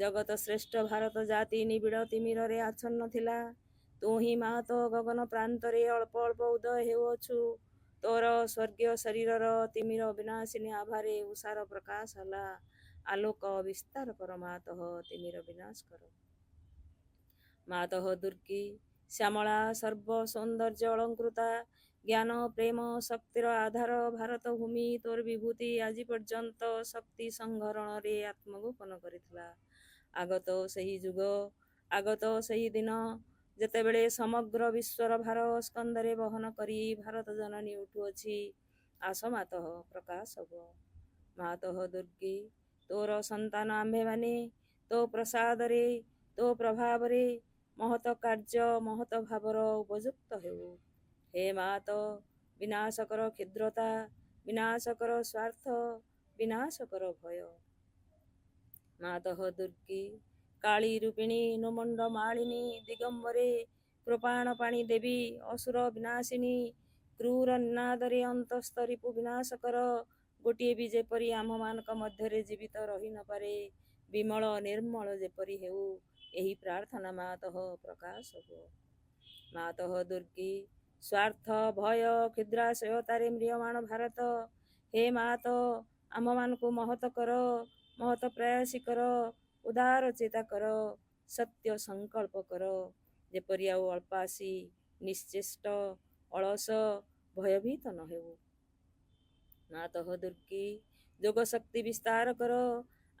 ଜଗତ ଶ୍ରେଷ୍ଠ ଭାରତ ଜାତି ନିବିଡ଼ ତିମିରରେ ଆଚ୍ଛନ୍ନ ଥିଲା। ତୁ ହିଁ ମାତ ଗଗନ ପ୍ରାନ୍ତରେ ଅଳ୍ପ ଅଳ୍ପ ଉଦୟ ହେଉଅଛୁ। ତୋର ସ୍ୱର୍ଗୀୟ ଶରୀରର ତିମିର ବିନାଶିନୀ ଆଭାରେ ଉଷାର ପ୍ରକାଶ ହେଲା। ଆଲୋକ ବିସ୍ତାର କର ମାତଃ ତିମିର ବିନାଶ କର। ମାତଃ ଦୁର୍ଗୀ ଶ୍ୟାମଳା ସର୍ବ ସୌନ୍ଦର୍ଯ୍ୟ ଅଳଙ୍କୃତା ଜ୍ଞାନ ପ୍ରେମ ଶକ୍ତିର ଆଧାର ଭାରତ ଭୂମି ତୋର ବିଭୂତି ଆଜି ପର୍ଯ୍ୟନ୍ତ ଶକ୍ତି ସଂହରଣରେ ଆତ୍ମଗୋପନ କରିଥିଲା। ଆଗତ ସେହି ଯୁଗ, ଆଗତ ସେହି ଦିନ ଯେତେବେଳେ ସମଗ୍ର ବିଶ୍ୱର ଭାର ସ୍କନ୍ଧରେ ବହନ କରି ଭାରତ ଜନନୀ ଉଠୁଅଛି। ଆସ ମାତଃ ପ୍ରକାଶ ହୁଅ। ମାତଃ ଦୁର୍ଗୀ ତୋର ସନ୍ତାନ ଆମ୍ଭେମାନେ ତୋ ପ୍ରସାଦରେ ତୋ ପ୍ରଭାବରେ ମହତ କାର୍ଯ୍ୟ ମହତ ଭାବର ଉପଯୁକ୍ତ ହେଉ। ହେ ମାତ ବିନାଶକର କ୍ଷୁଦ୍ରତା, ବିନାଶକର ସ୍ୱାର୍ଥ, ବିନାଶକର ଭୟ। ମାତଃ ଦୁର୍ଗୀ କାଳୀ ରୂପିଣୀ ନୁମଣ୍ଡ ମାଳିନୀ ଦିଗମ୍ବରେ କୃପାଣ ପାଣି ଦେବୀ ଅସୁର ବିନାଶିନୀ କ୍ରୂର ନିନାଦରେ ଅନ୍ତସ୍ଥ ରିପୁ ବିନାଶ କର। ଗୋଟିଏ ବି ଯେପରି ଆମ୍ଭମାନଙ୍କ ମଧ୍ୟରେ ଜୀବିତ ରହି ନପାରେ, ବିମଳ ନିର୍ମଳ ଯେପରି ହେଉ, ଏହି ପ୍ରାର୍ଥନା ମାତଃ ପ୍ରକାଶ ହୁଅ। ମାତଃ ଦୁର୍ଗୀ ସ୍ୱାର୍ଥ ଭୟ କ୍ଷୁଦ୍ରାଶୟତାରେ ମ୍ରିୟମାଣ ଭାରତ, ହେ ମାତ ଆମ୍ଭମାନଙ୍କୁ ମହତ କର, ମହତ ପ୍ରୟାସୀ କର, ଉଦାର ଚେତା କର, ସତ୍ୟ ସଂକଳ୍ପ କର, ଯେପରି ଆଉ ଅଳ୍ପାସୀ ନିଶ୍ଚେଷ୍ଟ ଅଳସ ଭୟଭୀତ ନ ହେଉ। ମାତଃ ଦୁର୍ଗୀ ଯୋଗ ଶକ୍ତି ବିସ୍ତାର କର,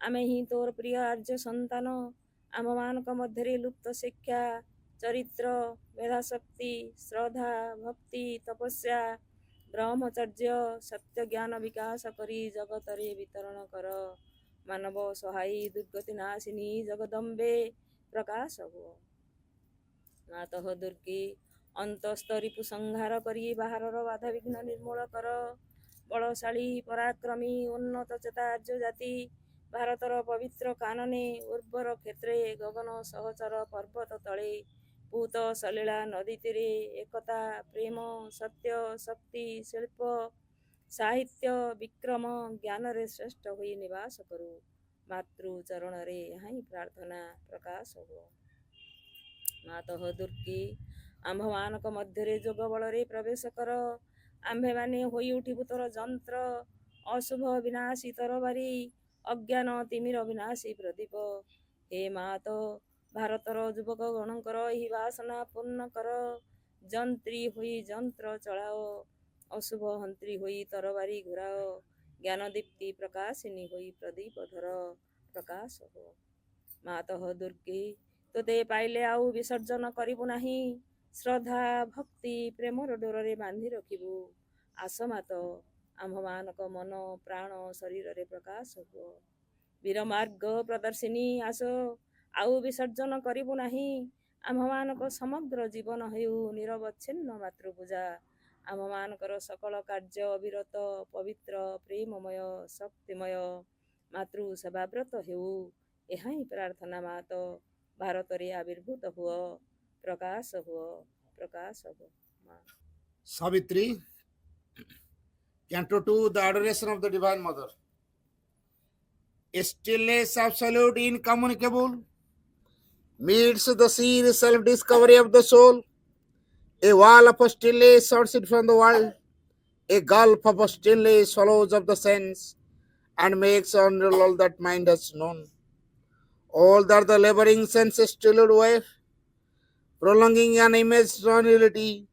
ଆମେ ହିଁ ତୋର ପ୍ରିୟ ଆର୍ଯ୍ୟ ସନ୍ତାନ। ଆମ୍ଭମାନଙ୍କ ମଧ୍ୟରେ ଲୁପ୍ତ ଶିକ୍ଷା ଚରିତ୍ର ମେଧାଶକ୍ତି ଶ୍ରଦ୍ଧା ଭକ୍ତି ତପସ୍ୟା ବ୍ରହ୍ମଚର୍ଯ୍ୟ ସତ୍ୟ ଜ୍ଞାନ ବିକାଶ କରି ଜଗତରେ ବିତରଣ କର। ମାନବ ସହାୟୀ ଦୁର୍ଗତି ନାଶିନୀ ଜଗଦମ୍ବେ ପ୍ରକାଶ ହୁଅ। ମାତଃ ଦୁର୍ଗୀ ଅନ୍ତସ୍ଥ ରିପୁ ସଂହାର କରି ବାହାରର ବାଧାବିଘ୍ନ ନିର୍ମୂଳ କର। ବଳଶାଳୀ ପରାକ୍ରମୀ ଉନ୍ନତ ଚେତା ଆର୍ଯ୍ୟ ଜାତି ଭାରତର ପବିତ୍ର କାନନେ ଉର୍ବର କ୍ଷେତ୍ରେ ଗଗନ ସହଚର ପର୍ବତ ତଳେ ପୂତ ସଲିଳା ନଦୀ ତୀରେ ଏକତା ପ୍ରେମ ସତ୍ୟ ଶକ୍ତି ଶିଳ୍ପ ସାହିତ୍ୟ ବିକ୍ରମ ଜ୍ଞାନରେ ଶ୍ରେଷ୍ଠ ହୋଇ ନିବାସ କରୁ। ମାତୃ ଚରଣରେ ଏହା ହିଁ ପ୍ରାର୍ଥନା ପ୍ରକାଶ ହୁଅ। ମାତଃ ଦୁର୍ଗୀ ଆମ୍ଭମାନଙ୍କ ମଧ୍ୟରେ ଯୋଗ ବଳରେ ପ୍ରବେଶ କର। ଆମ୍ଭେମାନେ ହୋଇ ଉଠିବୁ ତୋର ଯନ୍ତ୍ର, ଅଶୁଭ ବିନାଶୀ ତରବାରୀ, ଅଜ୍ଞାନ ତିମିର ବିନାଶୀ ପ୍ରଦୀପ। ହେ ମାତ ଭାରତର ଯୁବକ ଗଣଙ୍କର ଏହି ବାସନା ପୂର୍ଣ୍ଣ କର। ଯନ୍ତ୍ରୀ ହୋଇ ଯନ୍ତ୍ର ଚଳାଅ, ଅଶୁଭ ହନ୍ତ୍ରୀ ହୋଇ ତରବାରୀ ଘୁରାଅ, ଜ୍ଞାନ ଦୀପ୍ତି ପ୍ରକାଶିନୀ ହୋଇ ପ୍ରଦୀପ ଧର ପ୍ରକାଶ ହୁଅ। ମାତଃ ଦୁର୍ଗୀ ତୋତେ ପାଇଲେ ଆଉ ବିସର୍ଜନ କରିବୁ ନାହିଁ, ଶ୍ରଦ୍ଧା ଭକ୍ତି ପ୍ରେମର ଡୋରରେ ବାନ୍ଧି ରଖିବୁ। ଆସ ମାତ ଆମ୍ଭମାନଙ୍କ ମନ ପ୍ରାଣ ଶରୀରରେ ପ୍ରକାଶ ହୁଅ। ବୀରମାର୍ଗ ପ୍ରଦର୍ଶିନୀ ଆସ, ଆଉ ବିସର୍ଜନ କରିବୁ ନାହିଁ। ଆମ୍ଭମାନଙ୍କ ସମଗ୍ର ଜୀବନ ହେଉ ନିରବଚ୍ଛିନ୍ନ ମାତୃପୂଜା। ଆମ୍ଭମାନଙ୍କର ସକଳ କାର୍ଯ୍ୟ ଅବିରତ ପବିତ୍ର ପ୍ରେମମୟ ଶକ୍ତିମୟ ମାତୃ ସେବାବ୍ରତ ହେଉ। ଏହା ହିଁ ପ୍ରାର୍ଥନା ମାତ ଭାରତରେ ଆବିର୍ଭୂତ ହୁଅ, ପ୍ରକାଶ ହୁଅ, ପ୍ରକାଶ ହୁଅ। Savitri, Canto 2, the Adoration of the Divine Mother. A stillness absolute, incommunicable, meets the sheer self-discovery of the soul. A wall of stillness shuts it from the world. A gulf of stillness swallows up the sense and makes unreal all that mind has known. All that the laboring senses still away, prolonging an image non-reality,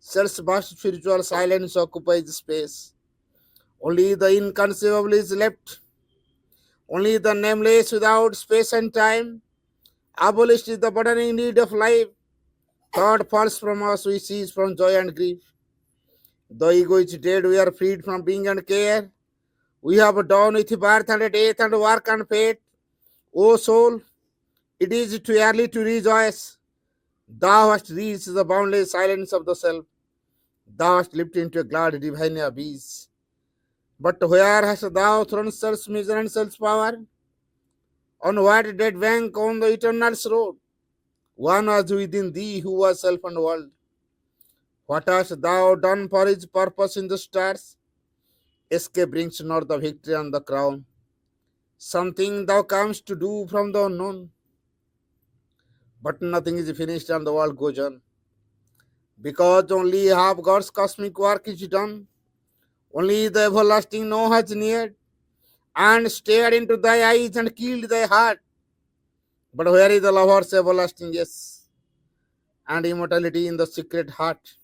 self's vast spiritual silence occupies the space. Only the inconceivable is left. Only the nameless without space and time. Abolished is the burdening need of life. Thought falls from us, we cease from joy and grief. The ego is dead, we are freed from being and care. We have done with birth and death and work and fate. O soul, it is too early to rejoice. Thou hast reached the boundless silence of the self. Thou hast leaped into a glad divine abyss. But where hast thou thrown self's misery and self's power? On what dead bank on the eternal's road? One was within thee who was self and world. What hast thou done for his purpose in the stars? Escape brings not the victory and the crown. Something thou comes to do from the unknown. But nothing is finished and the world goes on. Because only half God's cosmic work is done. Only the everlasting no has neared and stared into thy eyes and killed thy heart. But where is the lover's everlasting yes and immortality in the secret heart?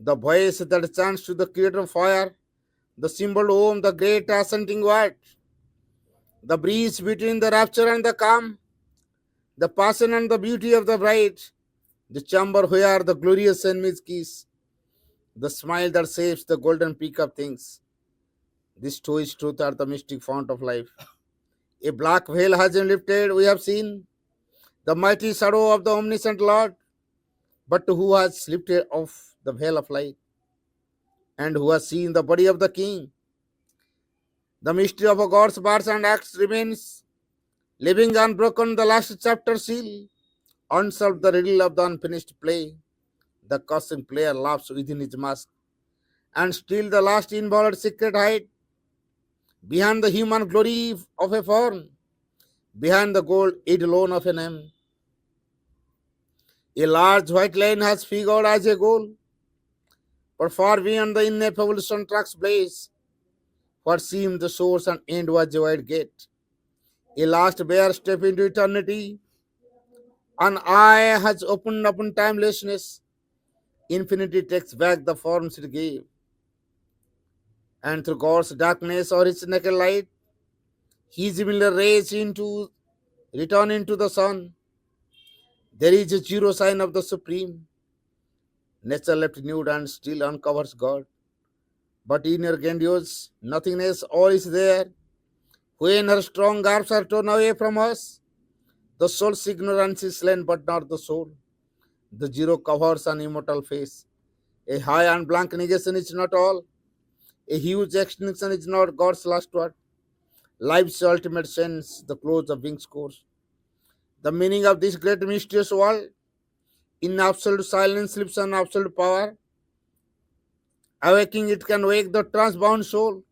The voice that chants to the creator of fire, the symbol Om, the great ascending word, the breeze between the rapture and the calm, the passion and the beauty of the bride, the chamber where the glorious enemies kiss, the smile that saves the golden peak of things. This too is truth at the mystic fount of life. A black veil has been lifted, we have seen the mighty shadow of the omniscient Lord. But who has lifted off the veil of light? And who has seen the body of the King? The mystery of a God's birth and acts remains, living unbroken, the last chapter seal, unsolved the riddle of the unfinished play. The costume player laughs within his mask, and still the last involved secret hide behind the human glory of a form, behind the gold eidolon of a name. A large white line has figured as a goal, but far beyond the ineffable sun tracks blaze, what seemed the source and end was a wide gate. A last bare step into eternity, an eye has opened upon timelessness. Infinity takes back the forms it gave, and through God's darkness or his naked light, his similar rays return into the sun. There is a zero sign of the supreme. Nature left nude and still uncovers God. But in her grandiose nothingness, all is there. When her strong garbs are torn away from us, the soul's ignorance is slain, but not the soul. The zero covers an immortal face. A high and blank negation is not all. A huge extinction is not God's last word. Life's ultimate sense, the close of Wing's course. The meaning of this great mysterious world, in absolute silence sleeps an absolute power. Awaking it can wake the transbound soul,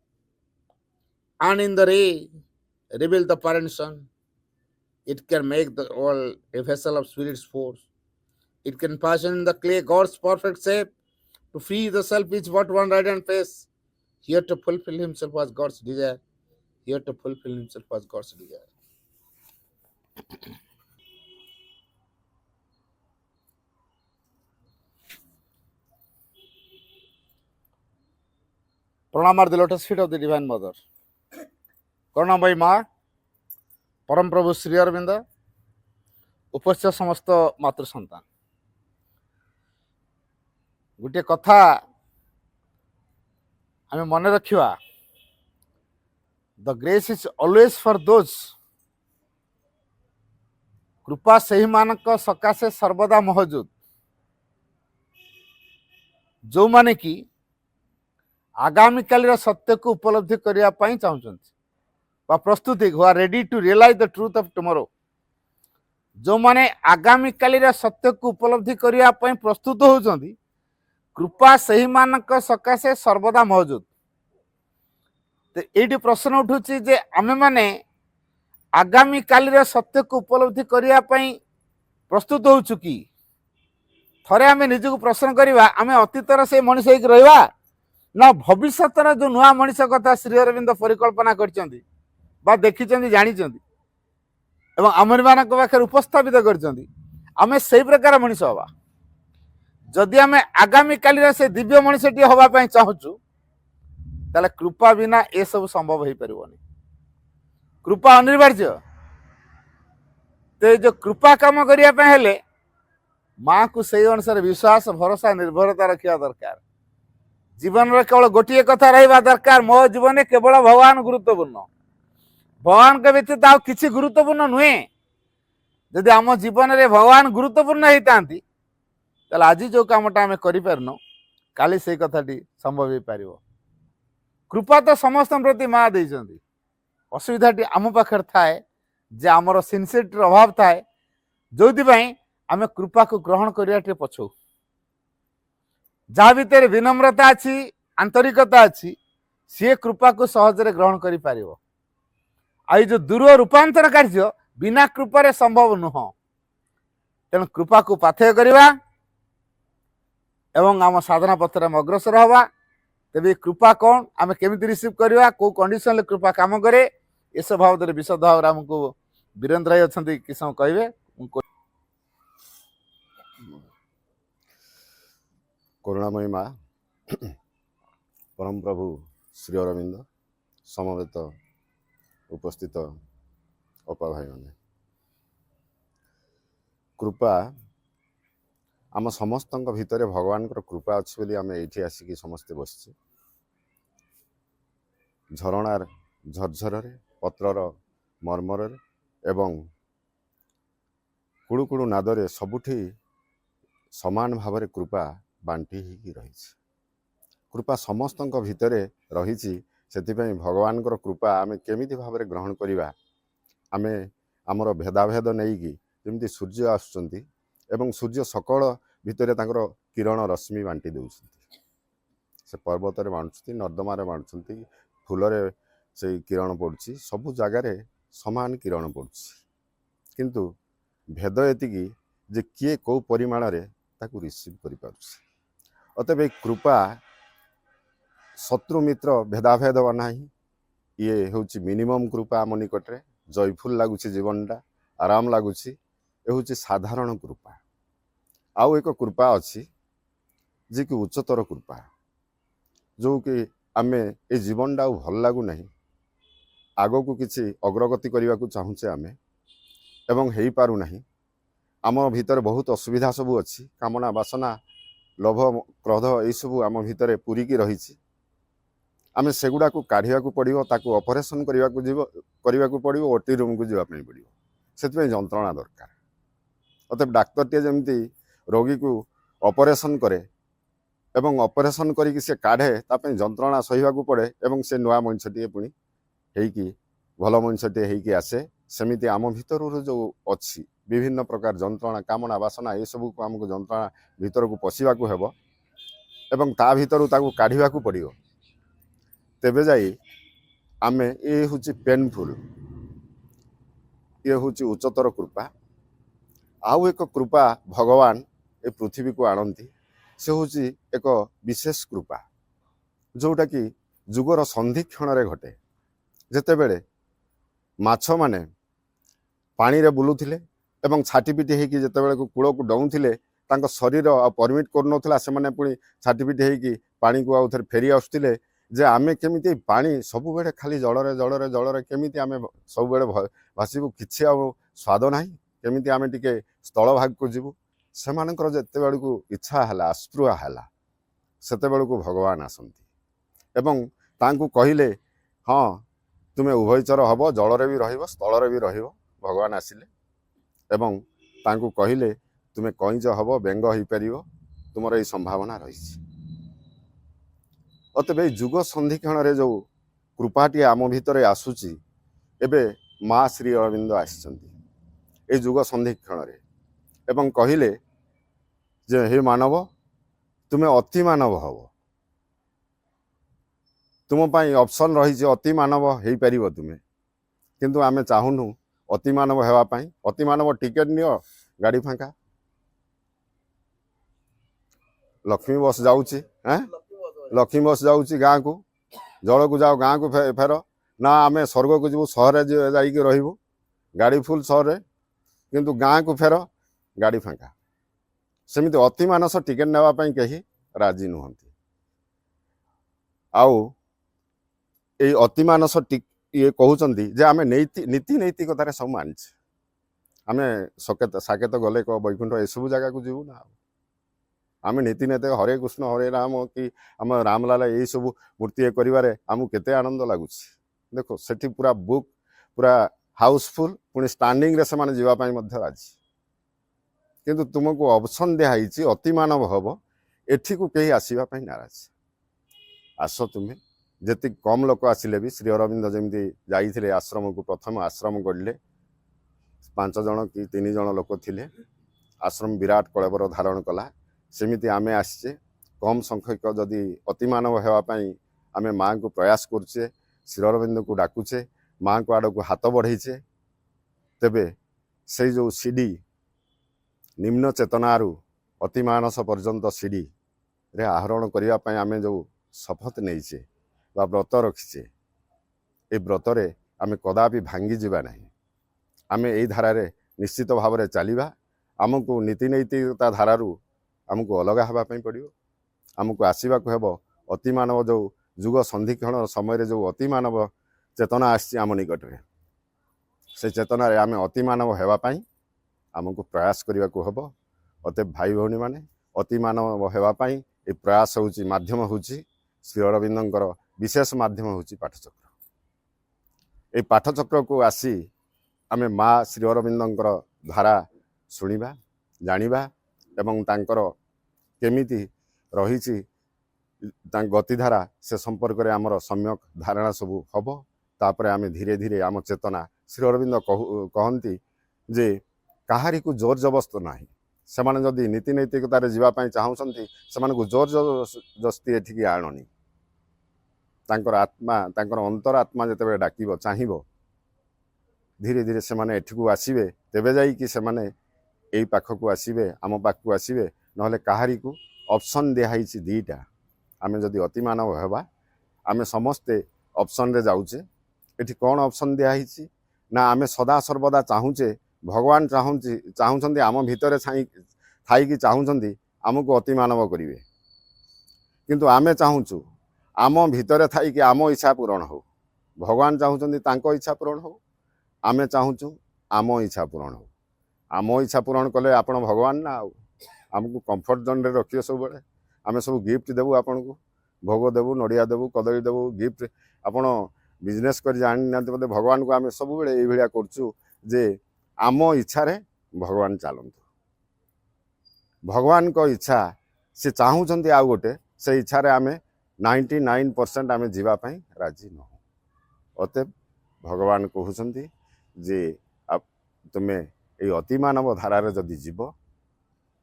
and in the ray reveal the parent sun. It can make the world a vessel of spirit's force. It can fashion in the clay God's perfect shape. To free the self is but one radiant face. Here to fulfill himself was God's desire. Here to fulfill himself was God's desire. Pranam are the lotus feet of the Divine Mother. Karunamai Ma, Param Prabhu Sri Aurobindo, ଉପସ୍ଥିତ ସମସ୍ତ ମାତୃ ସନ୍ତାନ, ଗୋଟିଏ କଥା ଆମେ ମନେ ରଖିବା, the grace is always for those, କୃପା ସେହିମାନଙ୍କ ସକାଶେ ସର୍ବଦା ମହଜୁଦ, ଯେଉଁମାନେ କି ଆଗାମୀକାଲିର ସତ୍ୟକୁ ଉପଲବ୍ଧି କରିବା ପାଇଁ ଚାହୁଁଛନ୍ତି ବା ପ୍ରସ୍ତୁତି, who are ready to realize the truth of tomorrow, ଯେଉଁମାନେ ଆଗାମୀକାଲିର ସତ୍ୟକୁ ଉପଲବ୍ଧି କରିବା ପାଇଁ ପ୍ରସ୍ତୁତ ହେଉଛନ୍ତି, କୃପା ସେହିମାନଙ୍କ ସକାଶେ ସର୍ବଦା ମହଜୁଦ। ଏଇଠି ପ୍ରଶ୍ନ ଉଠୁଛି ଯେ ଆମେମାନେ ଆଗାମୀକାଲିର ସତ୍ୟକୁ ଉପଲବ୍ଧି କରିବା ପାଇଁ ପ୍ରସ୍ତୁତ ହେଉଛୁ କି? ଥରେ ଆମେ ନିଜକୁ ପ୍ରଶ୍ନ କରିବା, ଆମେ ଅତୀତର ସେ ମଣିଷ ହେଇକି ରହିବା ନା ଭବିଷ୍ୟତର ଯେଉଁ ନୂଆ ମଣିଷ କଥା ଶ୍ରୀ ଅରବିନ୍ଦ ପରିକଳ୍ପନା କରିଛନ୍ତି ବା ଦେଖିଛନ୍ତି, ଜାଣିଛନ୍ତି ଏବଂ ଆମମାନଙ୍କ ପାଖରେ ଉପସ୍ଥାପିତ କରିଛନ୍ତି, ଆମେ ସେଇ ପ୍ରକାର ମଣିଷ ହବା? ଯଦି ଆମେ ଆଗାମୀକାଲିର ସେ ଦିବ୍ୟ ମଣିଷଟିଏ ହବା ପାଇଁ ଚାହୁଁଛୁ, ତାହେଲେ କୃପା ବିନା ଏସବୁ ସମ୍ଭବ ହେଇପାରିବନି। କୃପା ଅନିବାର୍ଯ୍ୟ। ତ ଏ ଯେଉଁ କୃପା କାମ କରିବା ପାଇଁ ହେଲେ ମାଆକୁ ସେଇ ଅନୁସାରେ ବିଶ୍ୱାସ, ଭରସା, ନିର୍ଭରତା ରଖିବା ଦରକାର। ଜୀବନର କେବଳ ଗୋଟିଏ କଥା ରହିବା ଦରକାର, ମୋ ଜୀବନରେ କେବଳ ଭଗବାନ ଗୁରୁତ୍ୱପୂର୍ଣ୍ଣ, ଭଗବାନଙ୍କ ବ୍ୟତୀତ ଆଉ କିଛି ଗୁରୁତ୍ୱପୂର୍ଣ୍ଣ ନୁହେଁ। ଯଦି ଆମ ଜୀବନରେ ଭଗବାନ ଗୁରୁତ୍ୱପୂର୍ଣ୍ଣ ହେଇଥାନ୍ତି, ତାହେଲେ ଆଜି ଯେଉଁ କାମଟା ଆମେ କରିପାରୁନୁ, କାଲି ସେଇ କଥାଟି ସମ୍ଭବ ହେଇପାରିବ। କୃପା ତ ସମସ୍ତଙ୍କ ପ୍ରତି ମା ଦେଇଛନ୍ତି। ଅସୁବିଧାଟି ଆମ ପାଖରେ ଥାଏ ଯେ ଆମର ସିନସିୟରିଟିର ଅଭାବ ଥାଏ, ଯେଉଁଥିପାଇଁ ଆମେ କୃପାକୁ ଗ୍ରହଣ କରିବା ଟିକେ ପଛଉ। ଯାହା ଭିତରେ ବିନମ୍ରତା ଅଛି, ଆନ୍ତରିକତା ଅଛି, ସିଏ କୃପାକୁ ସହଜରେ ଗ୍ରହଣ କରିପାରିବ। आई जो दूर रूपांतर कार्य बिना कृपा संभव नुह। तेणु कृपा को पाथेय करवा एवं आम साधना पथर में अग्रसर हवा। तेबे कृपा कौन, आम केमी रिसीव करवा, कौ कंडीशन कृपा काम करे, ये सब भाव विशद भाव आमको वीरेन्द्र भाई अच्छा कि समय कहे। करुणामयी माँ परम प्रभु श्री अरविंद समवेत उपस्थित अपा भाई मैंने कृपा आम समस्त भितर भगवान कृपा अच्छी बोली आम ये आसिक समस्ते बसचे झरणार झरझर पत्रर मर्मर एवं कुड़ू कुड़ू नादरे सबुठी समान भाव कृपा बांटी ही रही। कृपा समस्त भितर रही से भगवान कृपा आम केमी भाव ग्रहण करवा। आम आमर भेदाभेद नहीं कि जमी सूर्य आसुंच एवं सूर्य सकल भितर किरण रश्मि बांटी दौरान से पर्वत बांटुं नर्दमार बांटुं फूलरे से किरण पड़ुची सबु जगार समान किरण पड़ुची किंतु भेद एति जे किए कौ परिमाण ताकू रिसीव कर पारुछि। अतएव कृपा शत्रु मित्र भेदाभेद ना ये हूँ मिनिमम कृपा आम निकटरे जयफुल लगुच जीवनटा आराम लगुच ये हूँ साधारण कृपा। आउ एक कृपा अच्छी जी कि उच्चतर कृपा जो कि आमे ये जीवनटा भल लगुना आग को किसी अग्रगति करने को चाहूचे आमे एवं हो पारू नहीं। आम भितर बहुत असुविधा सबू अच्छी कामना बासना लोभ क्रोध यही सब आम भितर पूरिकी रही। आम सेगुड़ा को काढ़ा पड़ो ताकू ऑपरेशन करने को पड़ो ओटी रूम को जावाई पड़ो से जंत्रणा दरकार। अतएव डाक्तर टे जमी रोगी को ऑपरेशन करे एवं ऑपरेशन करी से काढ़े ताप जंत्रणा सहीवा पड़े एवं से नुआ मनुष्यटे पुणी होगी भल मनुष्यटे होगी आसे सेमिति आम भितर जो अच्छी विभिन्न प्रकार जंत्रणा कामना बासना ये सब को आमको जंत्रणा भितर को पशिवा को हेबो एवं ता भितर ताकू काढ़ा को पड़ो तेबे जाई आमे ये हूँ पेनफुल ये हूँ उच्चतर कृपा। आउ एक कृपा भगवान ए पृथ्वी को आणती से हूँ एक विशेष कृपा जोटा कि जुगर संधि क्षण घटे जेते बेले माछ माने पानी रे बुलुथिले एवं छाटीपिटी होगी जिते बेले कूल को डौंथिले तांको शरीर परमिट करुनथला से माने पुणी छाटीपिटी होगी पानी को आउ थे फेरी आसुथिले जे आमे केमिति पानी सब बेले खाली जलरे जलरे जलरे केमिति आमे सब बेले भासीबू किछि आ स्वाद नाही केमिति आमे टिके स्थल भाग को जीवू से मानकर जेते बेले को इच्छा हला अस्पृहा हला सेते बेले को भगवान आसंती एवं तांको कहिले हाँ तुमे उभयचर हब जलरे भी रहिबो स्थलरे भी रहिबो भगवान आसिले एवं तांको कहिले तुमे कईज हब बेंग हो पार तुमर ये संभावना रही। अतएव जुग संधि क्षण जो कृपाटी आम भितर आसूची एबे माँ श्री अरविंद आसिचंती ए जुग संधि क्षण एवं कहिले जे हे मानव तुमे अति मानव हब तुम पाई ऑप्शन रही अति मानव हो पार तुम्हें किंतु आमे चाहूनु अति मानव हेवाई। अति मानव टिकेट नियो गाड़ी फांका लक्ष्मी बस जाऊँगी लक्ष्मी बस जाऊँगी गाँ को जल को जाओ गाँ को फेर ना आमे स्वर्ग को जीवु सहर जाइए रही गाड़ी फुल सहर किंतु गाँ को फेर गाड़ी फांका सेमिति अति मानस टिकेट नेवाई कहीं राजी नुहंती। आउ ये अति मानस ये कहते जे आमे नीति नैतिकतार सब मानचे आमे साकेत गले बैकुंठ ये सब जगह को जीवु ना आमे नीति नैतिक हरे कृष्ण हरे राम कि आम रामलाला यही सब मूर्ति करिवारे आमको केते आनंद लगुच देखो सेठी पूरा बुक पूरा हाउसफुल पुणी स्टांडिंग रे से जीवाई राजी किंतु तुमको ऑप्शन दिखाई अति मानव हम एठी को कहीं आसवाई नाराज आस तुम्हें जेति कम लोक आसिले भी श्री अरविंद जमी जाइए आश्रम को प्रथम आश्रम गढ़ले 5 जन कि 3 जन लोक थिले आश्रम विराट कलेबर धारण कला सेमिति आमे आसचे कम संख्यक जदि अति मानव हेवाई आमे माँ को प्रयास करचे श्री अरविंद को डाकुचे ମାଆଙ୍କ ଆଡ଼କୁ ହାତ ବଢ଼େଇଛେ ତେବେ ସେଇ ଯେଉଁ ସିଡ଼ି ନିମ୍ନ ଚେତନାରୁ ଅତି ମାନସ ପର୍ଯ୍ୟନ୍ତ ସିଡ଼ିରେ ଆହରଣ କରିବା ପାଇଁ ଆମେ ଯେଉଁ ଶପଥ ନେଇଛେ ବା ବ୍ରତ ରଖିଛେ ଏ ବ୍ରତରେ ଆମେ କଦାପି ଭାଙ୍ଗିଯିବା ନାହିଁ। ଆମେ ଏଇ ଧାରାରେ ନିଶ୍ଚିତ ଭାବରେ ଚାଲିବା। ଆମକୁ ନୀତି ନୈତିକତା ଧାରାରୁ ଆମକୁ ଅଲଗା ହେବା ପାଇଁ ପଡ଼ିବ। ଆମକୁ ଆସିବାକୁ ହେବ ଅତିମାନବ ଯେଉଁ ଯୁଗ ସନ୍ଧିକ୍ଷଣ ସମୟରେ ଯେଉଁ ଅତିମାନବ ଚେତନା ଆସିଛି ଆମ ନିକଟରେ, ସେ ଚେତନାରେ ଆମେ ଅତିମାନବ ହେବା ପାଇଁ ଆମକୁ ପ୍ରୟାସ କରିବାକୁ ହେବ। ଅତଏବ ଭାଇ ଭଉଣୀମାନେ, ଅତିମାନବ ହେବା ପାଇଁ ଏ ପ୍ରୟାସ ହେଉଛି, ମାଧ୍ୟମ ହେଉଛି ଶ୍ରୀ ଅରବିନ୍ଦଙ୍କର ବିଶେଷ ମାଧ୍ୟମ ହେଉଛି ପାଠଚକ୍ର। এই ପାଠଚକ୍ରକୁ ଆସି ଆମେ ମା ଶ୍ରୀ ଅରବିନ୍ଦଙ୍କର ଧାରା ଶୁଣିବା, ଜାଣିବା ଏବଂ ତାଙ୍କର କେମିତି ରହିଛି ତାଙ୍କ ଗତିଧାରା ସେ ସମ୍ପର୍କରେ ଆମର ସମ୍ୟକ ଧାରଣା ସବୁ ହେବ। ତାପରେ ଆମେ ଧୀରେ ଧୀରେ ଆମ ଚେତନା, ଶ୍ରୀ ଅରବିନ୍ଦ କହନ୍ତି ଯେ କାହାରିକୁ ଜୋର ଜବସ୍ତ ନାହିଁ। ସେମାନେ ଯଦି ନୀତି ନୈତିକତାରେ ଯିବା ପାଇଁ ଚାହୁଁଛନ୍ତି ସେମାନଙ୍କୁ ଜୋର ଜବରଦସ୍ତି ଏଠିକି ଆଣନି। ତାଙ୍କର ଆତ୍ମା, ତାଙ୍କର ଅନ୍ତରାତ୍ମା ଯେତେବେଳେ ଡାକିବ, ଚାହିଁବ, ଧୀରେ ଧୀରେ ସେମାନେ ଏଠିକୁ ଆସିବେ। ତେବେ ଯାଇକି ସେମାନେ ଏଇ ପାଖକୁ ଆସିବେ, ଆମ ପାଖକୁ ଆସିବେ। ନହେଲେ କାହାରିକୁ ଅପସନ୍ ଦିଆହେଇଛି ଦୁଇଟା। ଆମେ ଯଦି ଅତିମାନବ ହେବା, ଆମେ ସମସ୍ତେ ଅପସନ୍ରେ ଯାଉଛେ। ଏଠି କ'ଣ ଅପସନ୍ ଦିଆହେଇଛି ନା ଆମେ ସଦା ସର୍ବଦା ଚାହୁଁଛେ, ଭଗବାନ ଚାହୁଁଛନ୍ତି ଆମ ଭିତରେ ଥାଇକି ଚାହୁଁଛନ୍ତି ଆମକୁ ଅତିମାନବ କରିବେ। କିନ୍ତୁ ଆମେ ଚାହୁଁଛୁ ଆମ ଭିତରେ ଥାଇକି ଆମ ଇଚ୍ଛା ପୂରଣ ହେଉ। ଭଗବାନ ଚାହୁଁଛନ୍ତି ତାଙ୍କ ଇଚ୍ଛା ପୂରଣ ହେଉ, ଆମେ ଚାହୁଁଛୁ ଆମ ଇଚ୍ଛା ପୂରଣ ହେଉ। ଆମ ଇଚ୍ଛା ପୂରଣ କଲେ ଆପଣ ଭଗବାନ ନା ଆଉ। ଆମକୁ କମ୍ଫର୍ଟ ଜୋନ୍ରେ ରଖିବେ ସବୁବେଳେ। ଆମେ ସବୁ ଗିଫ୍ଟ ଦେବୁ ଆପଣଙ୍କୁ, ଭୋଗ ଦେବୁ, ନଡ଼ିଆ ଦେବୁ, କଦଳୀ ଦେବୁ, ଗିଫ୍ଟ। ଆପଣ ବିଜନେସ୍ କରି ଜାଣିନାହାନ୍ତି ବୋଧେ ଭଗବାନଙ୍କୁ ଆମେ ସବୁବେଳେ ଏଇଭଳିଆ କରୁଛୁ ଯେ ଆମ ଇଚ୍ଛାରେ ଭଗବାନ ଚାଲନ୍ତୁ। ଭଗବାନଙ୍କ ଇଚ୍ଛା ସେ ଚାହୁଁଛନ୍ତି ଆଉ ଗୋଟେ, ସେ ଇଚ୍ଛାରେ ଆମେ 99% ଆମେ ଯିବା ପାଇଁ ରାଜି ନୁହଁ। ଅତଏବ ଭଗବାନ କହୁଛନ୍ତି ଯେ ତୁମେ ଏଇ ଅତିମାନବ ଧାରାରେ ଯଦି ଯିବ